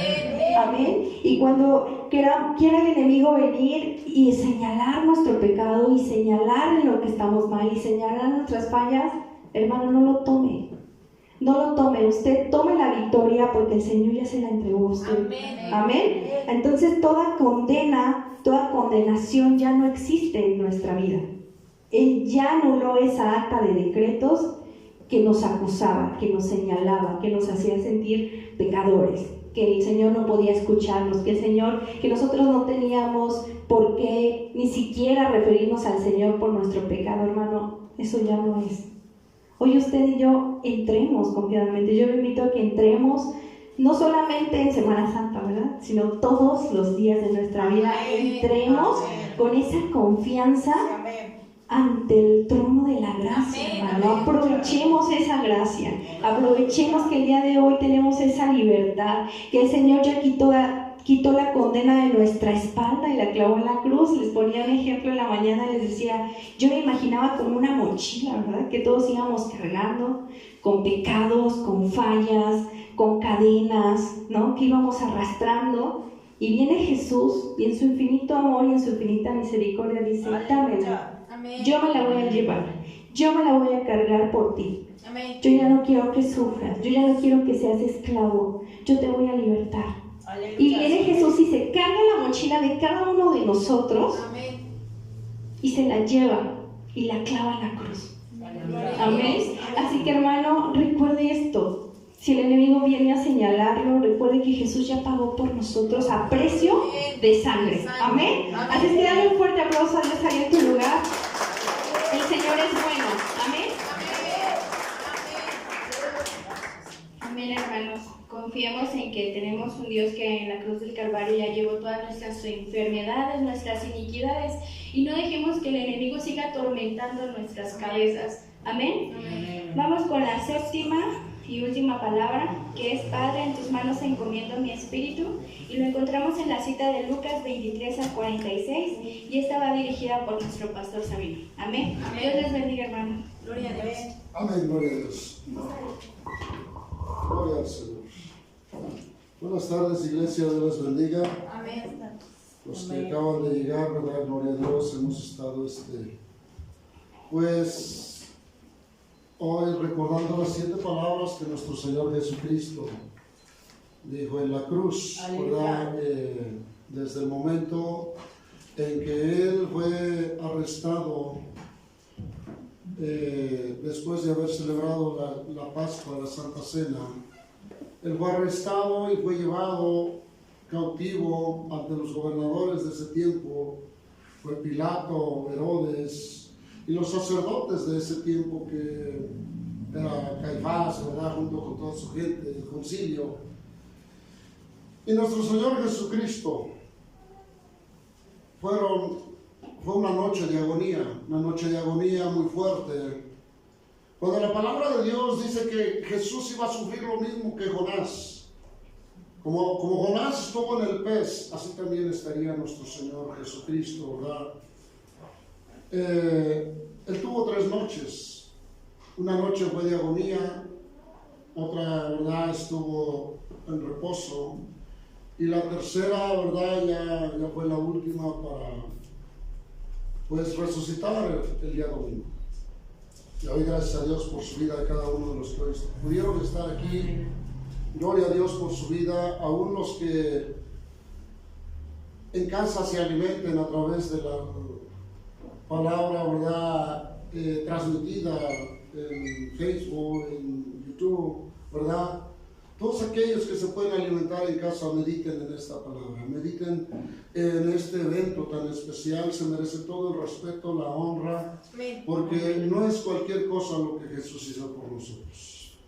Amén. Y cuando quiera el enemigo venir y señalar nuestro pecado, y señalar en lo que estamos mal, y señalar nuestras fallas, hermano, no lo tome. No lo tome. Usted tome la victoria porque el Señor ya se la entregó a usted. Amén. Amén. Entonces toda condena, toda condenación ya no existe en nuestra vida. Él ya anuló esa acta de decretos que nos acusaba, que nos señalaba, que nos hacía sentir pecadores, que el Señor no podía escucharnos, que nosotros no teníamos por qué ni siquiera referirnos al Señor por nuestro pecado, hermano. Eso ya no es. Hoy usted y yo entremos confiadamente. Yo le invito a que entremos no solamente en Semana Santa, ¿verdad?, sino todos los días de nuestra vida. Entremos con esa confianza ante el trono de la gracia, hermano. Aprovechemos esa gracia, aprovechemos que el día de hoy tenemos esa libertad, que el Señor ya quitó la condena de nuestra espalda y la clavó en la cruz. Les ponía un ejemplo en la mañana, les decía, yo me imaginaba como una mochila, ¿verdad?, que todos íbamos cargando, con pecados, con fallas, con cadenas, ¿no?, que íbamos arrastrando. Y viene Jesús, y en su infinito amor y en su infinita misericordia dice: dámela. Amén. Yo me la voy a llevar, yo me la voy a cargar por ti. Amén. Yo ya no quiero que sufras, yo ya no quiero que seas esclavo, yo te voy a libertar. Y viene Jesús y se carga la mochila de cada uno de nosotros. Amén. Y se la lleva y la clava en la cruz. Amén. Así que, hermano, recuerde esto. Si el enemigo viene a señalarlo, recuerde que Jesús ya pagó por nosotros a precio de sangre. Amén. Así es que dale un fuerte aplauso a Dios ahí en tu lugar. El Señor es bueno. Amén. Amén, hermanos. Confiemos en que tenemos un Dios que en la cruz del Calvario ya llevó todas nuestras enfermedades, nuestras iniquidades, y no dejemos que el enemigo siga atormentando nuestras cabezas. Amén. Vamos con la séptima y última palabra, que es: Padre, en tus manos encomiendo mi espíritu, y lo encontramos en la cita de Lucas 23 al 46, y esta va dirigida por nuestro pastor Sabino. Amén. Dios les bendiga, hermano. Gloria a Dios. Amén, gloria a Dios. Gloria al Señor. Buenas tardes, iglesia, Dios les bendiga. Amén. Los que acaban de llegar, ¿verdad? Gloria a Dios, hemos estado pues hoy recordando las 7 palabras que nuestro Señor Jesucristo dijo en la cruz, ¿verdad? Desde el momento en que Él fue arrestado, después de haber celebrado la Pascua, la Santa Cena, Él fue arrestado y fue llevado cautivo ante los gobernadores de ese tiempo. Fue Pilato, Herodes y los sacerdotes de ese tiempo, que era Caifás, ¿verdad? Junto con toda su gente, el concilio. Y nuestro Señor Jesucristo fue una noche de agonía muy fuerte. Cuando la palabra de Dios dice que Jesús iba a sufrir lo mismo que Jonás, como Jonás estuvo en el pez, así también estaría nuestro Señor Jesucristo, ¿verdad? Él tuvo 3 noches. Una noche fue de agonía, otra, ¿verdad?, estuvo en reposo, y la tercera, ¿verdad?, ya fue la última para, pues, resucitar el día domingo. Y hoy, gracias a Dios por su vida de cada uno de los que pudieron estar aquí. Gloria a Dios por su vida, aún los que en casa se alimenten a través de la palabra, ¿verdad?, transmitida en Facebook, en YouTube, ¿verdad? Todos aquellos que se pueden alimentar en casa, mediten en esta palabra, mediten en este evento tan especial. Se merece todo el respeto, la honra, porque no es cualquier cosa lo que Jesús hizo por nosotros.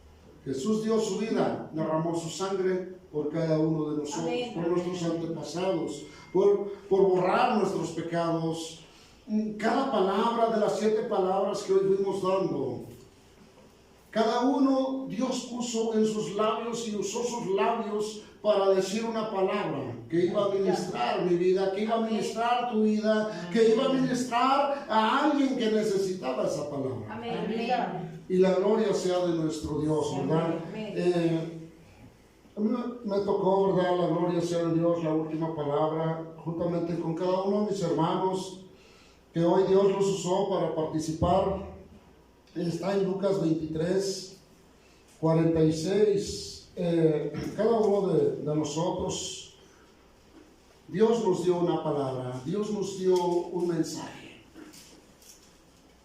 Jesús dio su vida, derramó su sangre por cada uno de nosotros, por nuestros antepasados, por borrar nuestros pecados. Cada palabra de las 7 palabras que hoy fuimos dando, cada uno Dios puso en sus labios y usó sus labios para decir una palabra que iba a ministrar mi vida, que iba a ministrar tu vida, que iba a ministrar a alguien que necesitaba esa palabra. Amén. Y la gloria sea de nuestro Dios, ¿verdad? A mí me tocó, ¿verdad? La gloria sea de Dios, la última palabra, juntamente con cada uno de mis hermanos, que hoy Dios los usó para participar. Está en Lucas 23, 46. Cada uno de nosotros, Dios nos dio una palabra, Dios nos dio un mensaje,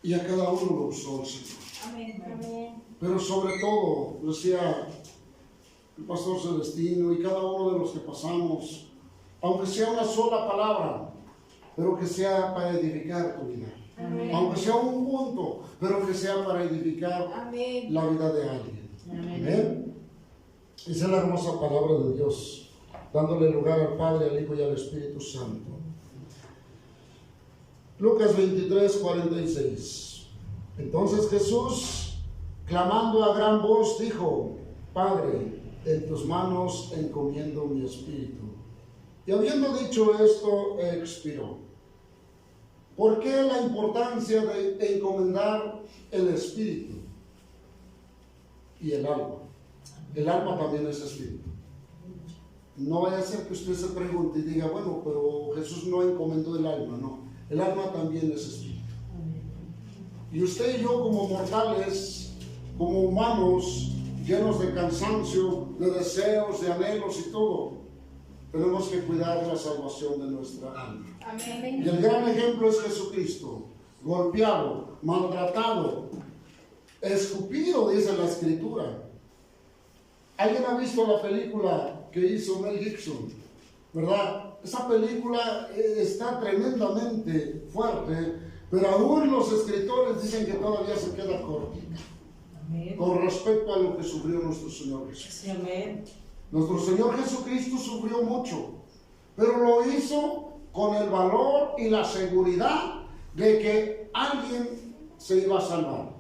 y a cada uno lo usó el Señor. Amén. Pero sobre todo, decía el pastor Celestino y cada uno de los que pasamos, aunque sea una sola palabra, pero que sea para edificar tu vida. Amén. Aunque sea un punto, pero que sea para edificar Amén. la vida de alguien. Amén. Esa es la hermosa palabra de Dios, dándole lugar al Padre, al Hijo y al Espíritu Santo. Lucas 23, 46. Entonces Jesús, clamando a gran voz, dijo: Padre, en tus manos encomiendo mi espíritu. Y habiendo dicho esto, expiró. ¿Por qué la importancia de encomendar el espíritu y el alma? El alma también es espíritu. No vaya a ser que usted se pregunte y diga: bueno, pero Jesús no encomendó el alma. No, el alma también es espíritu. Y usted y yo, como mortales, como humanos, llenos de cansancio, de deseos, de anhelos y todo, tenemos que cuidar la salvación de nuestra alma. Amén. Y el gran ejemplo es Jesucristo, golpeado, maltratado, escupido, dice la Escritura. ¿Alguien ha visto la película que hizo Mel Gibson? ¿Verdad? Esa película está tremendamente fuerte, pero aún los escritores dicen que todavía se queda cortita con respecto a lo que sufrió nuestro Señor Jesús. Amén. Nuestro Señor Jesucristo sufrió mucho, pero lo hizo con el valor y la seguridad de que alguien se iba a salvar.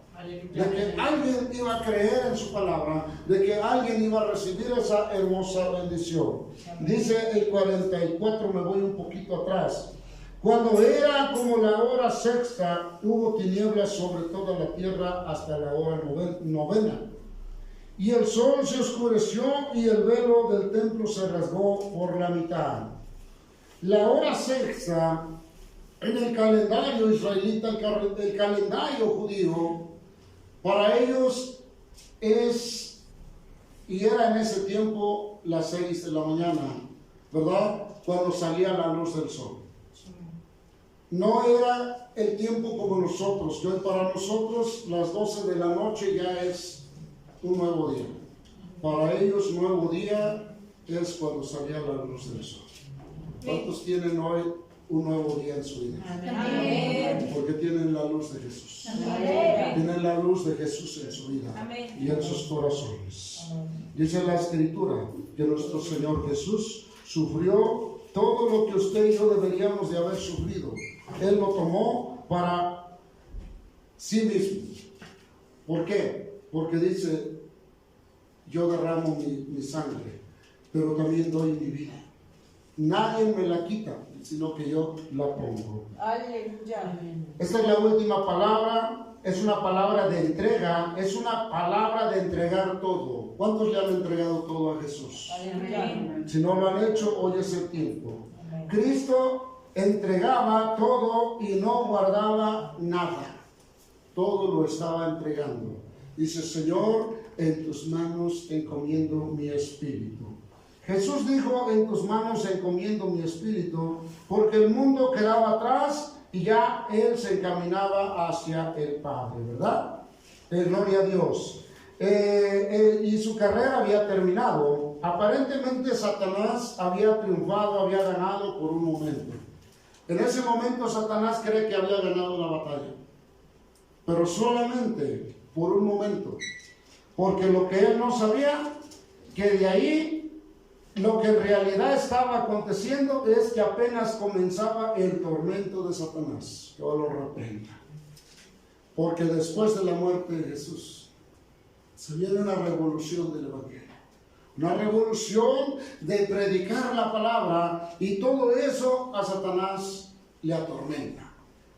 de que alguien iba a creer en su palabra, de que alguien iba a recibir esa hermosa bendición. Dice el 44, me voy un poquito atrás. Cuando era como la hora sexta, hubo tinieblas sobre toda la tierra hasta la hora novena. Y el sol se oscureció y el velo del templo se rasgó por la mitad. La hora sexta, en el calendario israelita, el calendario judío, para ellos es, y era en ese tiempo las 6 de la mañana, ¿verdad? Cuando salía la luz del sol. No era el tiempo como nosotros, que hoy para nosotros las 12 de la noche ya es un nuevo día. Para ellos nuevo día es cuando salía la luz del sol. ¿Cuántos tienen hoy un nuevo día en su vida? Amén. Porque tienen la luz de Jesús. Amén. Tienen la luz de Jesús en su vida. Amén. Y en sus corazones. Dice la Escritura que nuestro Señor Jesús sufrió todo lo que usted y yo deberíamos de haber sufrido. Él lo tomó para sí mismo. ¿Por qué? Porque dice, yo derramo mi sangre, pero también doy mi vida. Nadie me la quita, sino que yo la pongo. Aleluya. Esta es la última palabra, es una palabra de entrega, es una palabra de entregar todo. ¿Cuántos le han entregado todo a Jesús? Aleluya. Si no lo han hecho, hoy es el tiempo. Cristo entregaba todo y no guardaba nada. Todo lo estaba entregando. Dice, Señor, en tus manos encomiendo mi espíritu. Jesús dijo, en tus manos encomiendo mi espíritu, porque el mundo quedaba atrás y ya Él se encaminaba hacia el Padre, ¿verdad? Gloria a Dios. Y su carrera había terminado. Aparentemente Satanás había triunfado, había ganado por un momento. En ese momento Satanás cree que había ganado la batalla, pero solamente por un momento, porque lo que él no sabía, que de ahí lo que en realidad estaba aconteciendo es que apenas comenzaba el tormento de Satanás. Yo lo reprenda, porque después de la muerte de Jesús se viene una revolución del Evangelio. Una revolución de predicar la palabra, y todo eso a Satanás le atormenta.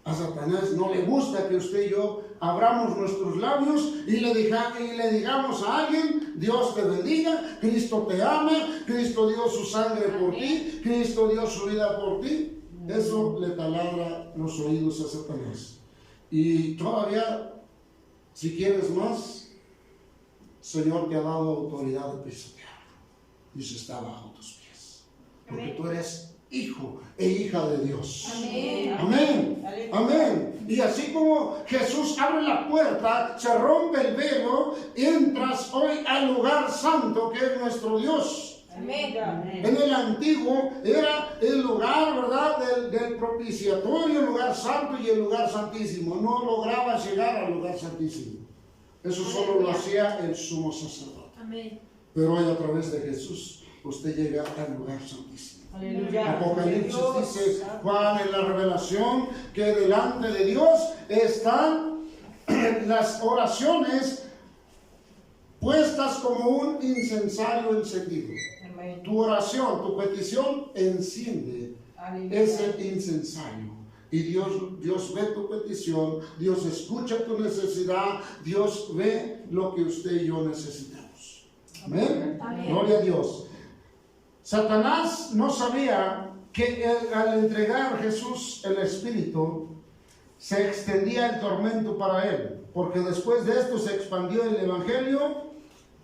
A Satanás no le gusta que usted y yo abramos nuestros labios y le digamos a alguien, Dios te bendiga, Cristo te ama, Cristo dio su sangre por ti, Cristo dio su vida por ti. Eso le taladra los oídos a Satanás. Y todavía, si quieres más, Señor te ha dado autoridad de pisotear. Dice, está bajo tus pies. Porque tú eres hijo e hija de Dios. Amén. Amén. Amén. Y así como Jesús abre la puerta, se rompe el velo, entras hoy al lugar santo que es nuestro Dios. Amén. En el antiguo era el lugar, ¿verdad?, del propiciatorio, el lugar santo y el lugar santísimo. No lograba llegar al lugar santísimo. Eso solo lo hacía el sumo sacerdote. Amén. Pero hoy a través de Jesús usted llega al lugar santísimo. Aleluya. Apocalipsis dice Juan en la revelación que delante de Dios están las oraciones puestas como un incensario encendido. Amén. Tu oración, tu petición enciende ese incensario. Y Dios ve tu petición, Dios escucha tu necesidad, Dios ve lo que usted y yo necesitamos. Amén. Amén. Gloria a Dios. Satanás no sabía que al entregar a Jesús el Espíritu se extendía el tormento para él, porque después de esto se expandió el Evangelio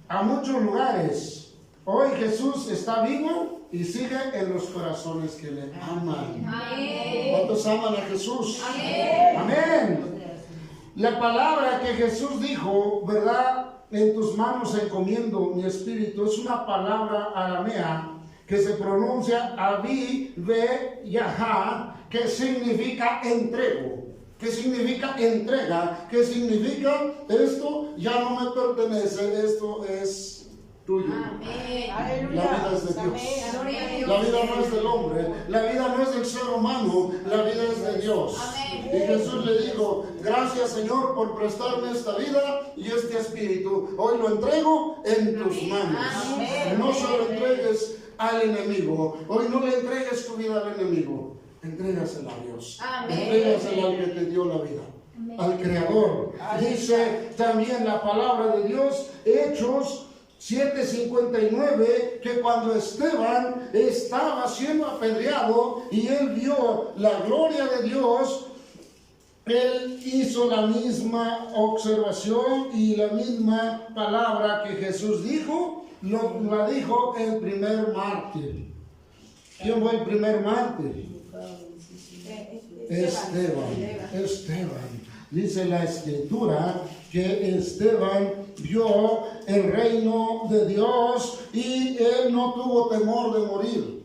a muchos lugares. Hoy Jesús está vivo y sigue en los corazones que le aman. Amén. ¿Cuántos aman a Jesús? Amén. Amén. La palabra que Jesús dijo, ¿verdad? En tus manos encomiendo mi espíritu, es una palabra aramea que se pronuncia Abi Ve Yahá, que significa entrego. ¿Qué significa entrega? ¿Qué significa esto ya no me pertenece? Esto es tuyo. La vida es de Dios. La vida no es del hombre, la vida no es del ser humano, la vida es de Dios. Y Jesús le dijo, gracias Señor por prestarme esta vida y este espíritu. Hoy lo entrego en tus manos. No se lo entregues al enemigo. Hoy no le entregues tu vida al enemigo. Entrégasela a Dios. Entrégasela al que te dio la vida. Al Creador. Dice también la palabra de Dios, Hechos 7:59, que cuando Esteban estaba siendo apedreado y él vio la gloria de Dios, él hizo la misma observación y la misma palabra que Jesús dijo, la dijo el primer mártir. ¿Quién fue el primer mártir? Esteban. Dice la Escritura que Esteban vio el reino de Dios y él no tuvo temor de morir.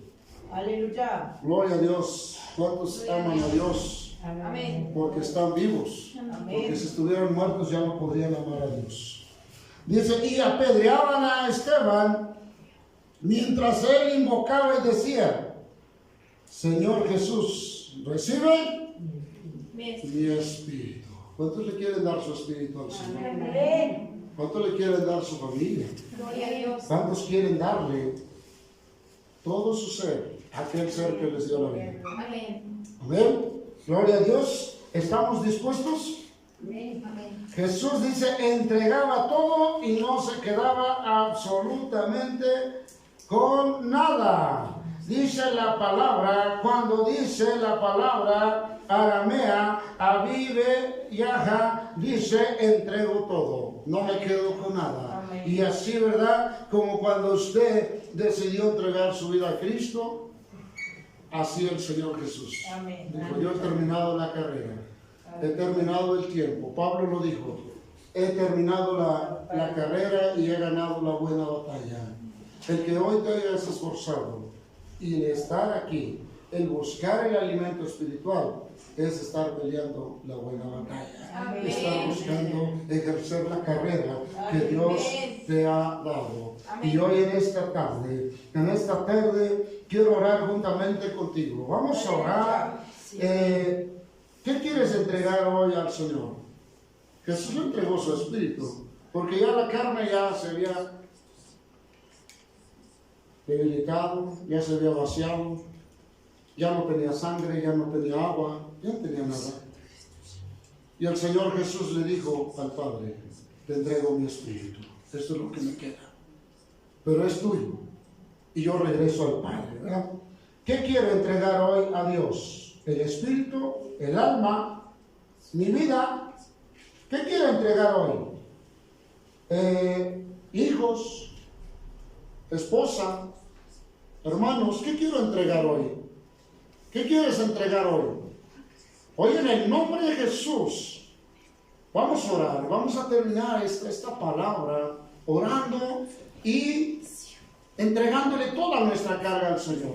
Aleluya. Gloria a Dios. ¿Cuántos aman a Dios? Amén. Porque están vivos. Porque si estuvieran muertos ya no podrían amar a Dios. Dice, y apedreaban a Esteban mientras él invocaba y decía, Señor Jesús, recibe mi espíritu. ¿Cuántos le quieren dar su espíritu al Señor? ¿Cuántos le quieren dar su familia? ¿Cuántos quieren darle todo su ser a aquel ser que les dio la vida? Amén. Gloria a Dios. ¿Estamos dispuestos? Jesús dice, entregaba todo y no se quedaba absolutamente con nada. Dice la palabra, cuando dice la palabra aramea, avive, yaja, dice, entrego todo, no me quedo con nada. Amén. Y así, ¿verdad? Como cuando usted decidió entregar su vida a Cristo, así el Señor Jesús. Amén. Dijo, yo he terminado la carrera, he terminado el tiempo. Pablo lo dijo, he terminado la carrera y he ganado la buena batalla. El que hoy te hayas esforzado y el estar aquí, el buscar el alimento espiritual, es estar peleando la buena batalla. Amén. Estar buscando ejercer la carrera que Dios te ha dado. Amén. Y hoy en esta tarde, quiero orar juntamente contigo. Vamos a orar. ¿Qué quieres entregar hoy al Señor? Jesús le entregó su espíritu, porque ya la carne ya se había debilitado, ya se había vaciado, ya no tenía sangre, ya no tenía agua, ya no tenía nada. Y el Señor Jesús le dijo al Padre, te entrego mi espíritu, esto es lo que me queda, pero es tuyo, y yo regreso al Padre, ¿verdad? ¿Qué quiero entregar hoy a Dios? El espíritu, el alma, mi vida. ¿Qué quiero entregar hoy? Hijos, esposa, hermanos, ¿qué quiero entregar hoy? ¿Qué quieres entregar hoy? Hoy en el nombre de Jesús vamos a orar, vamos a terminar esta palabra orando y entregándole toda nuestra carga al Señor.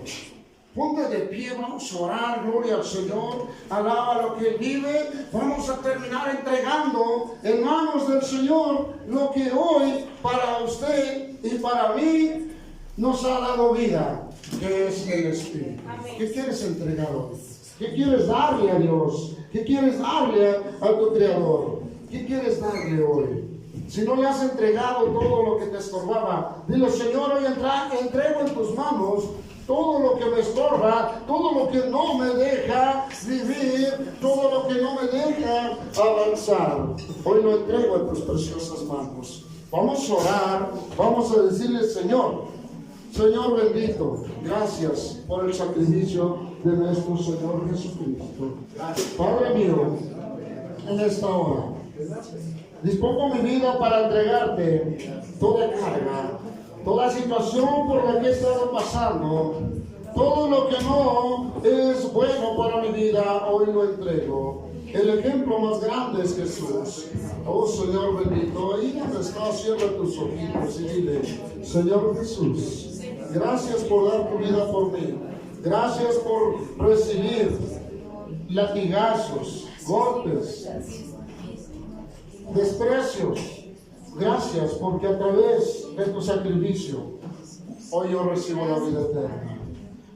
Ponte de pie, vamos a orar, gloria al Señor, alaba lo que Él vive. Vamos a terminar entregando en manos del Señor lo que hoy para usted y para mí nos ha dado vida, que es el Espíritu. ¿Qué quieres entregar hoy? ¿Qué quieres darle a Dios? ¿Qué quieres darle a tu Creador? ¿Qué quieres darle hoy? Si no le has entregado todo lo que te estorbaba, dile, Señor, hoy entrego en tus manos todo lo que me estorba, todo lo que no me deja vivir, todo lo que no me deja avanzar. Hoy lo entrego en tus preciosas manos. Vamos a orar, vamos a decirle, Señor bendito, gracias por el sacrificio de nuestro Señor Jesucristo. Padre mío, en esta hora, dispongo mi vida para entregarte toda carga, toda situación por la que he estado pasando, todo lo que no es bueno para mi vida, hoy lo entrego. El ejemplo más grande es Jesús. Oh Señor bendito, ahí donde estás, cierra tus ojitos y dile, Señor Jesús, gracias por dar tu vida por mí. Gracias por recibir latigazos, golpes, desprecios, Gracias porque a través de tu sacrificio hoy yo recibo la vida eterna.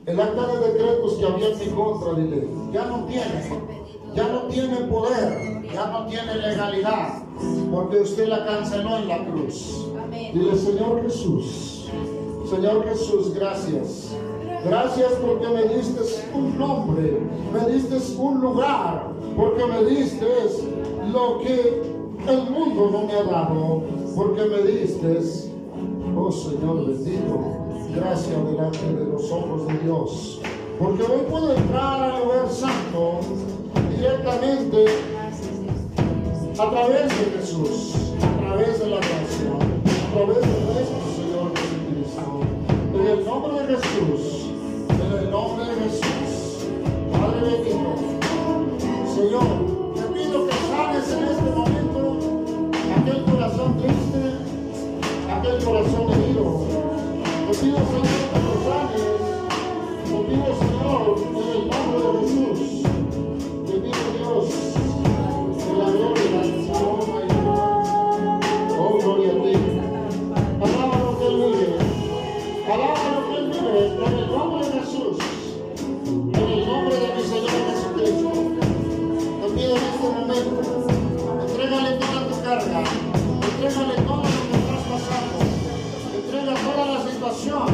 El acta de decretos que había en mi contra, dile, ya no tiene poder, ya no tiene legalidad, porque usted la canceló en la cruz. Dile, Señor Jesús, gracias. Gracias porque me diste un nombre, me diste un lugar, porque me diste lo que el mundo no me ha dado, porque me diste, oh Señor bendito, gracias delante de los ojos de Dios, porque hoy puedo entrar al lugar santo directamente a través de Jesús, a través de la gracia, a través de nuestro Señor Jesucristo. En el nombre de Jesús, en el nombre de Jesús, Padre bendito, Señor, te pido que sanes en este momento aquel corazón triste, aquel corazón herido. Te pido, Señor, que lo sanes. Te pido, Señor, en el nombre de Jesús. Te pido, Dios, que la gloria, la honra y la paz. Oh, gloria a ti. Alaba lo que Él vive. Alaba lo que Él vive. En el nombre de Jesús. En el nombre de mi Señor Jesucristo. Te pido en este momento, entrégale toda tu carga. Entrégale todo lo que estás pasando. Entrega toda la situación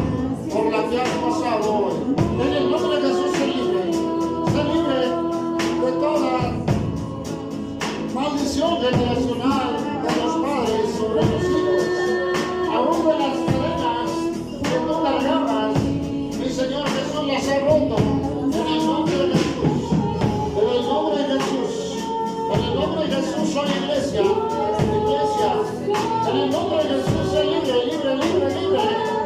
por la que has pasado hoy. En el nombre de Jesús, sé libre de toda maldición generacional de los padres sobre los hijos, aún de las cadenas que tú cargabas. Mi Señor Jesús las ha roto en el nombre de Jesús. En el nombre de Jesús. En el nombre de Jesús soy iglesia. En el nombre de Jesús, sé libre, libre, libre, libre,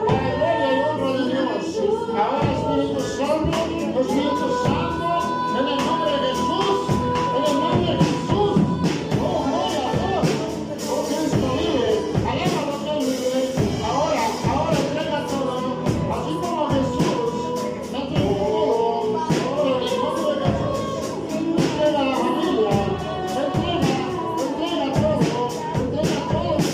para la gloria y honra de Dios. Ahora Espíritu Santo, en el nombre de Jesús, en el nombre de Jesús. Oh, gloria a Dios. Oh, Cristo vive. Alaba lo que Él vive. Ahora entrega todo. Así como Jesús entregó todo. Ahora en el nombre de Jesús, entrega la familia. Entrega todo. Entrega todo.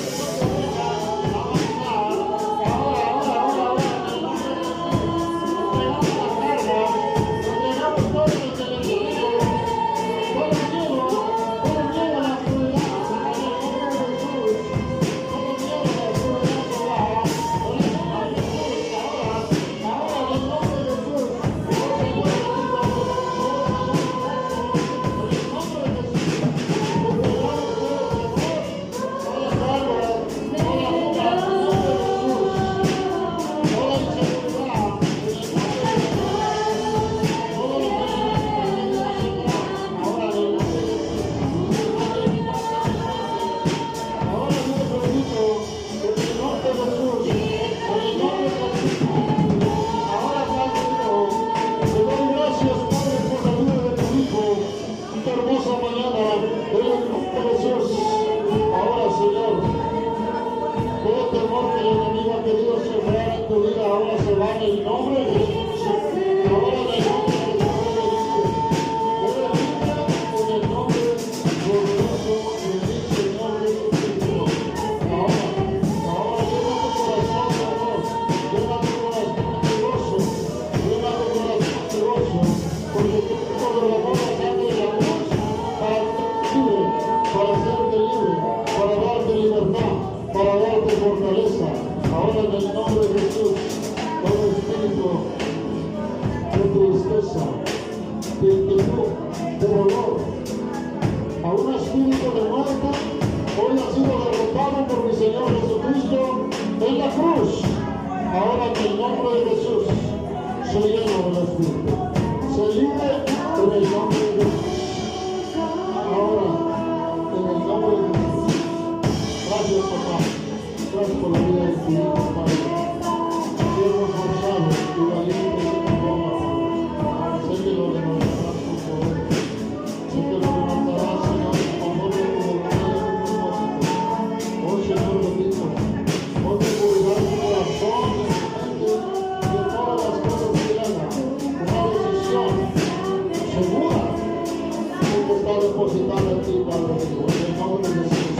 Depositada en ti, Padre, en el nombre de Jesús.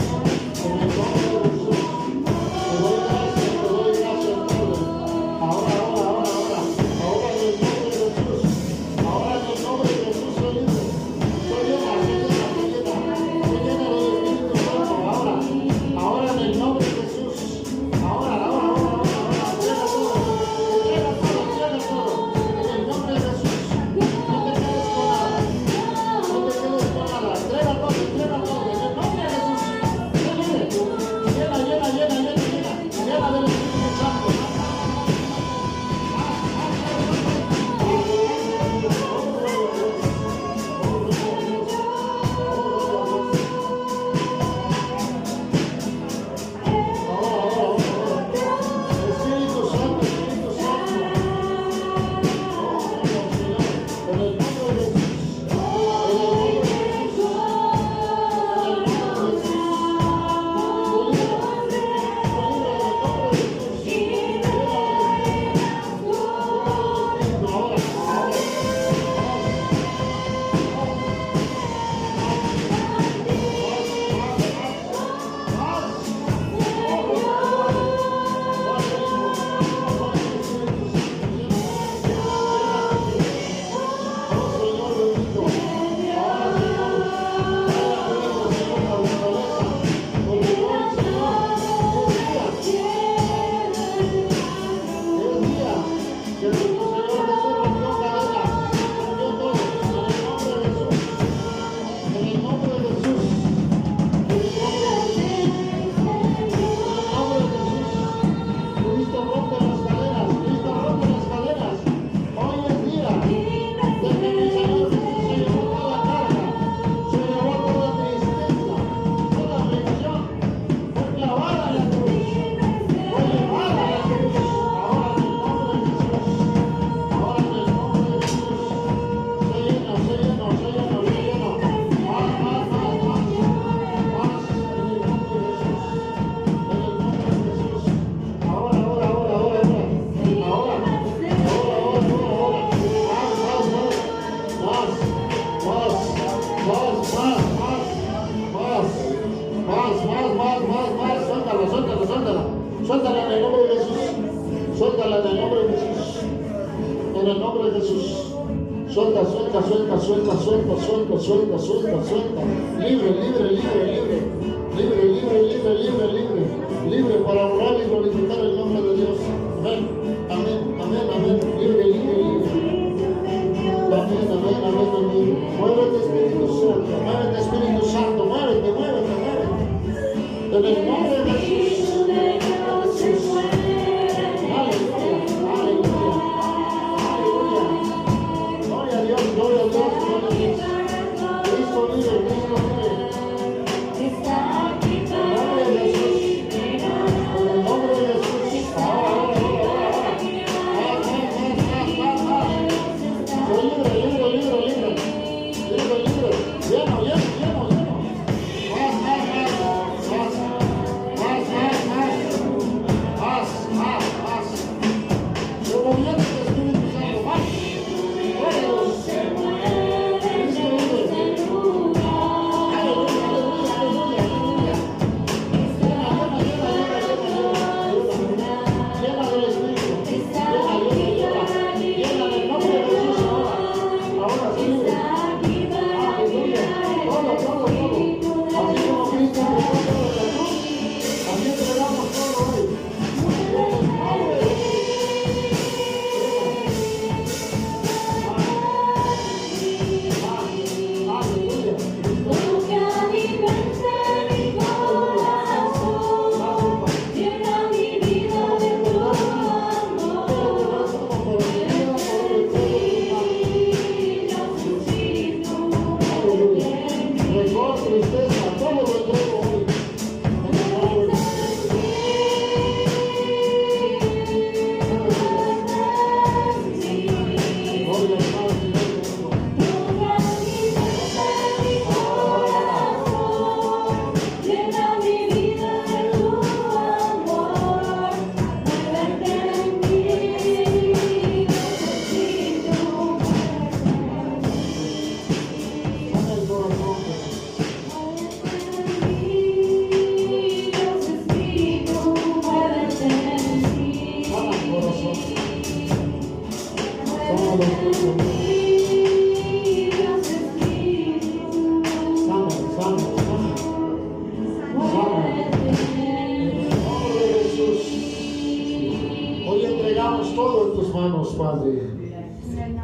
En el nombre de Jesús. clavada en la cruz. Fue llevada a la cruz. Ahora en el nombre de Jesús. Se llena, se llena, se llena, se llena. Más, más, más, más. Más en el nombre de Jesús. En el nombre de Jesús. Ahora, ahora, ahora, ahora, ahora. Ahora. Suéltala en el nombre de Jesús. Suéltala en el nombre de Jesús. En el nombre de Jesús. Suelta, suelta, suelta, suelta, suelta, suelta, suelta, suelta, suelta. Libre, libre, libre, libre. Libre, libre, libre, libre, libre. Libre para orar y glorificar el nombre de Dios. Amén, amén, amén, amén. Libre, libre, libre. Amén, amén, amén, amén. Muévete, Espíritu Santo. Muévete, Espíritu Santo. Muévete, muévete, muévete.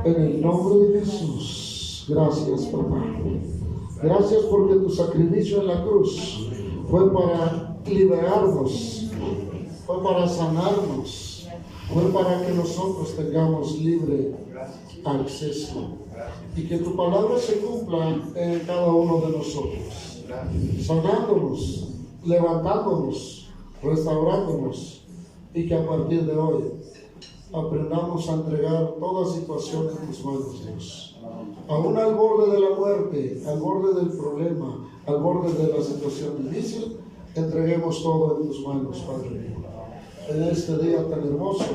En el nombre de Jesús. Gracias, papá. Gracias porque tu sacrificio en la cruz fue para liberarnos, fue para sanarnos, fue para que nosotros tengamos libre acceso y que tu palabra se cumpla en cada uno de nosotros, sanándonos, levantándonos, restaurándonos y que a partir de hoy aprendamos a entregar toda situación en tus manos, Dios. Aún al borde de la muerte, al borde del problema, al borde de la situación difícil, entreguemos todo en tus manos, Padre mío. En este día tan hermoso,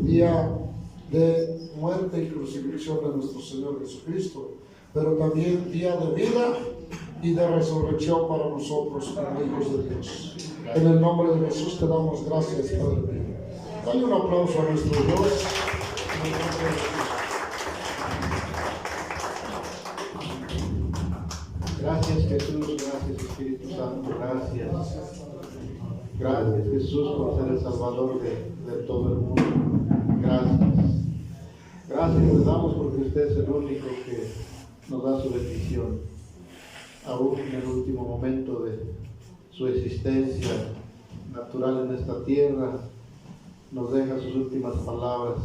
día de muerte y crucifixión de nuestro Señor Jesucristo, pero también día de vida y de resurrección para nosotros como hijos de Dios. En el nombre de Jesús te damos gracias, Padre mío. Dale un aplauso a nuestro Dios. En el nombre de Jesús. Gracias Jesús, gracias Espíritu Santo, gracias. Gracias Jesús por ser el Salvador de todo el mundo. Gracias. Gracias le damos porque usted es el único que nos da su bendición. Aún en el último momento de su existencia natural en esta tierra, nos deja sus últimas palabras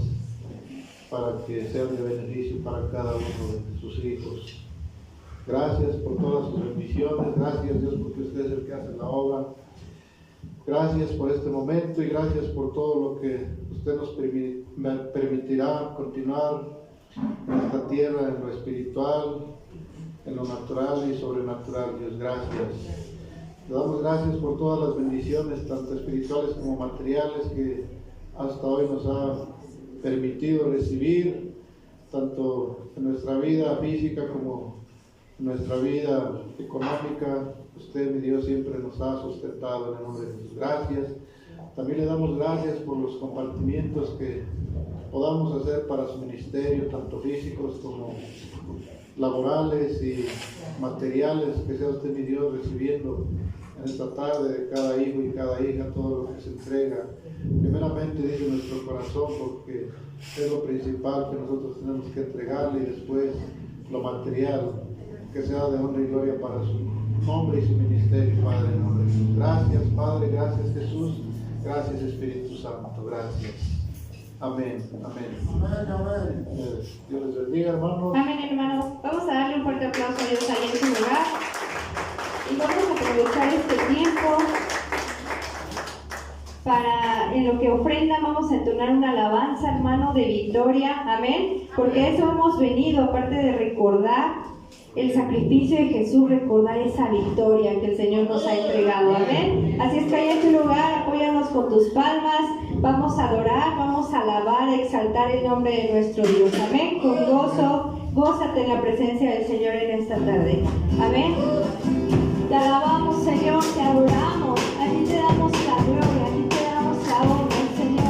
para que sean de beneficio para cada uno de sus hijos. Gracias por todas sus bendiciones, gracias Dios porque usted es el que hace la obra Gracias por este momento y gracias por todo lo que usted nos permitirá continuar en esta tierra, en lo espiritual, en lo natural y sobrenatural. Dios, gracias. Le damos gracias por todas las bendiciones, tanto espirituales como materiales, que hasta hoy nos ha permitido recibir, tanto en nuestra vida física como en nuestra vida económica. Usted, mi Dios, siempre nos ha sustentado en el nombre de Jesús. Gracias. También le damos gracias por los compartimientos que podamos hacer para su ministerio, tanto físicos como laborales y materiales, que sea usted, mi Dios, recibiendo en esta tarde de cada hijo y cada hija todo lo que se entrega. Primeramente dice nuestro corazón, porque es lo principal que nosotros tenemos que entregarle, y después lo material, que sea de honra y gloria para su nombre y su ministerio, Padre, en nombre de Jesús. Gracias, Padre, gracias, Jesús, gracias, Espíritu Santo, gracias. Amén, amén. Amén. Dios les bendiga, hermanos. Amén, hermanos. Vamos a darle un fuerte aplauso a Dios ahí en su lugar. Y vamos a aprovechar este tiempo para, en lo que ofrenda, vamos a entonar una alabanza, hermano, de victoria. Amén. Porque eso hemos venido, aparte de recordar el sacrificio de Jesús, recordar esa victoria que el Señor nos ha entregado. Amén. Así es que ahí en tu lugar, apóyanos con tus palmas. Vamos a adorar, vamos a alabar, a exaltar el nombre de nuestro Dios. Amén. Con gozo, gózate en la presencia del Señor en esta tarde. Amén. Te alabamos, Señor, te adoramos. A ti te damos la gloria, a ti te damos la honra, Señor.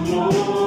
Gloria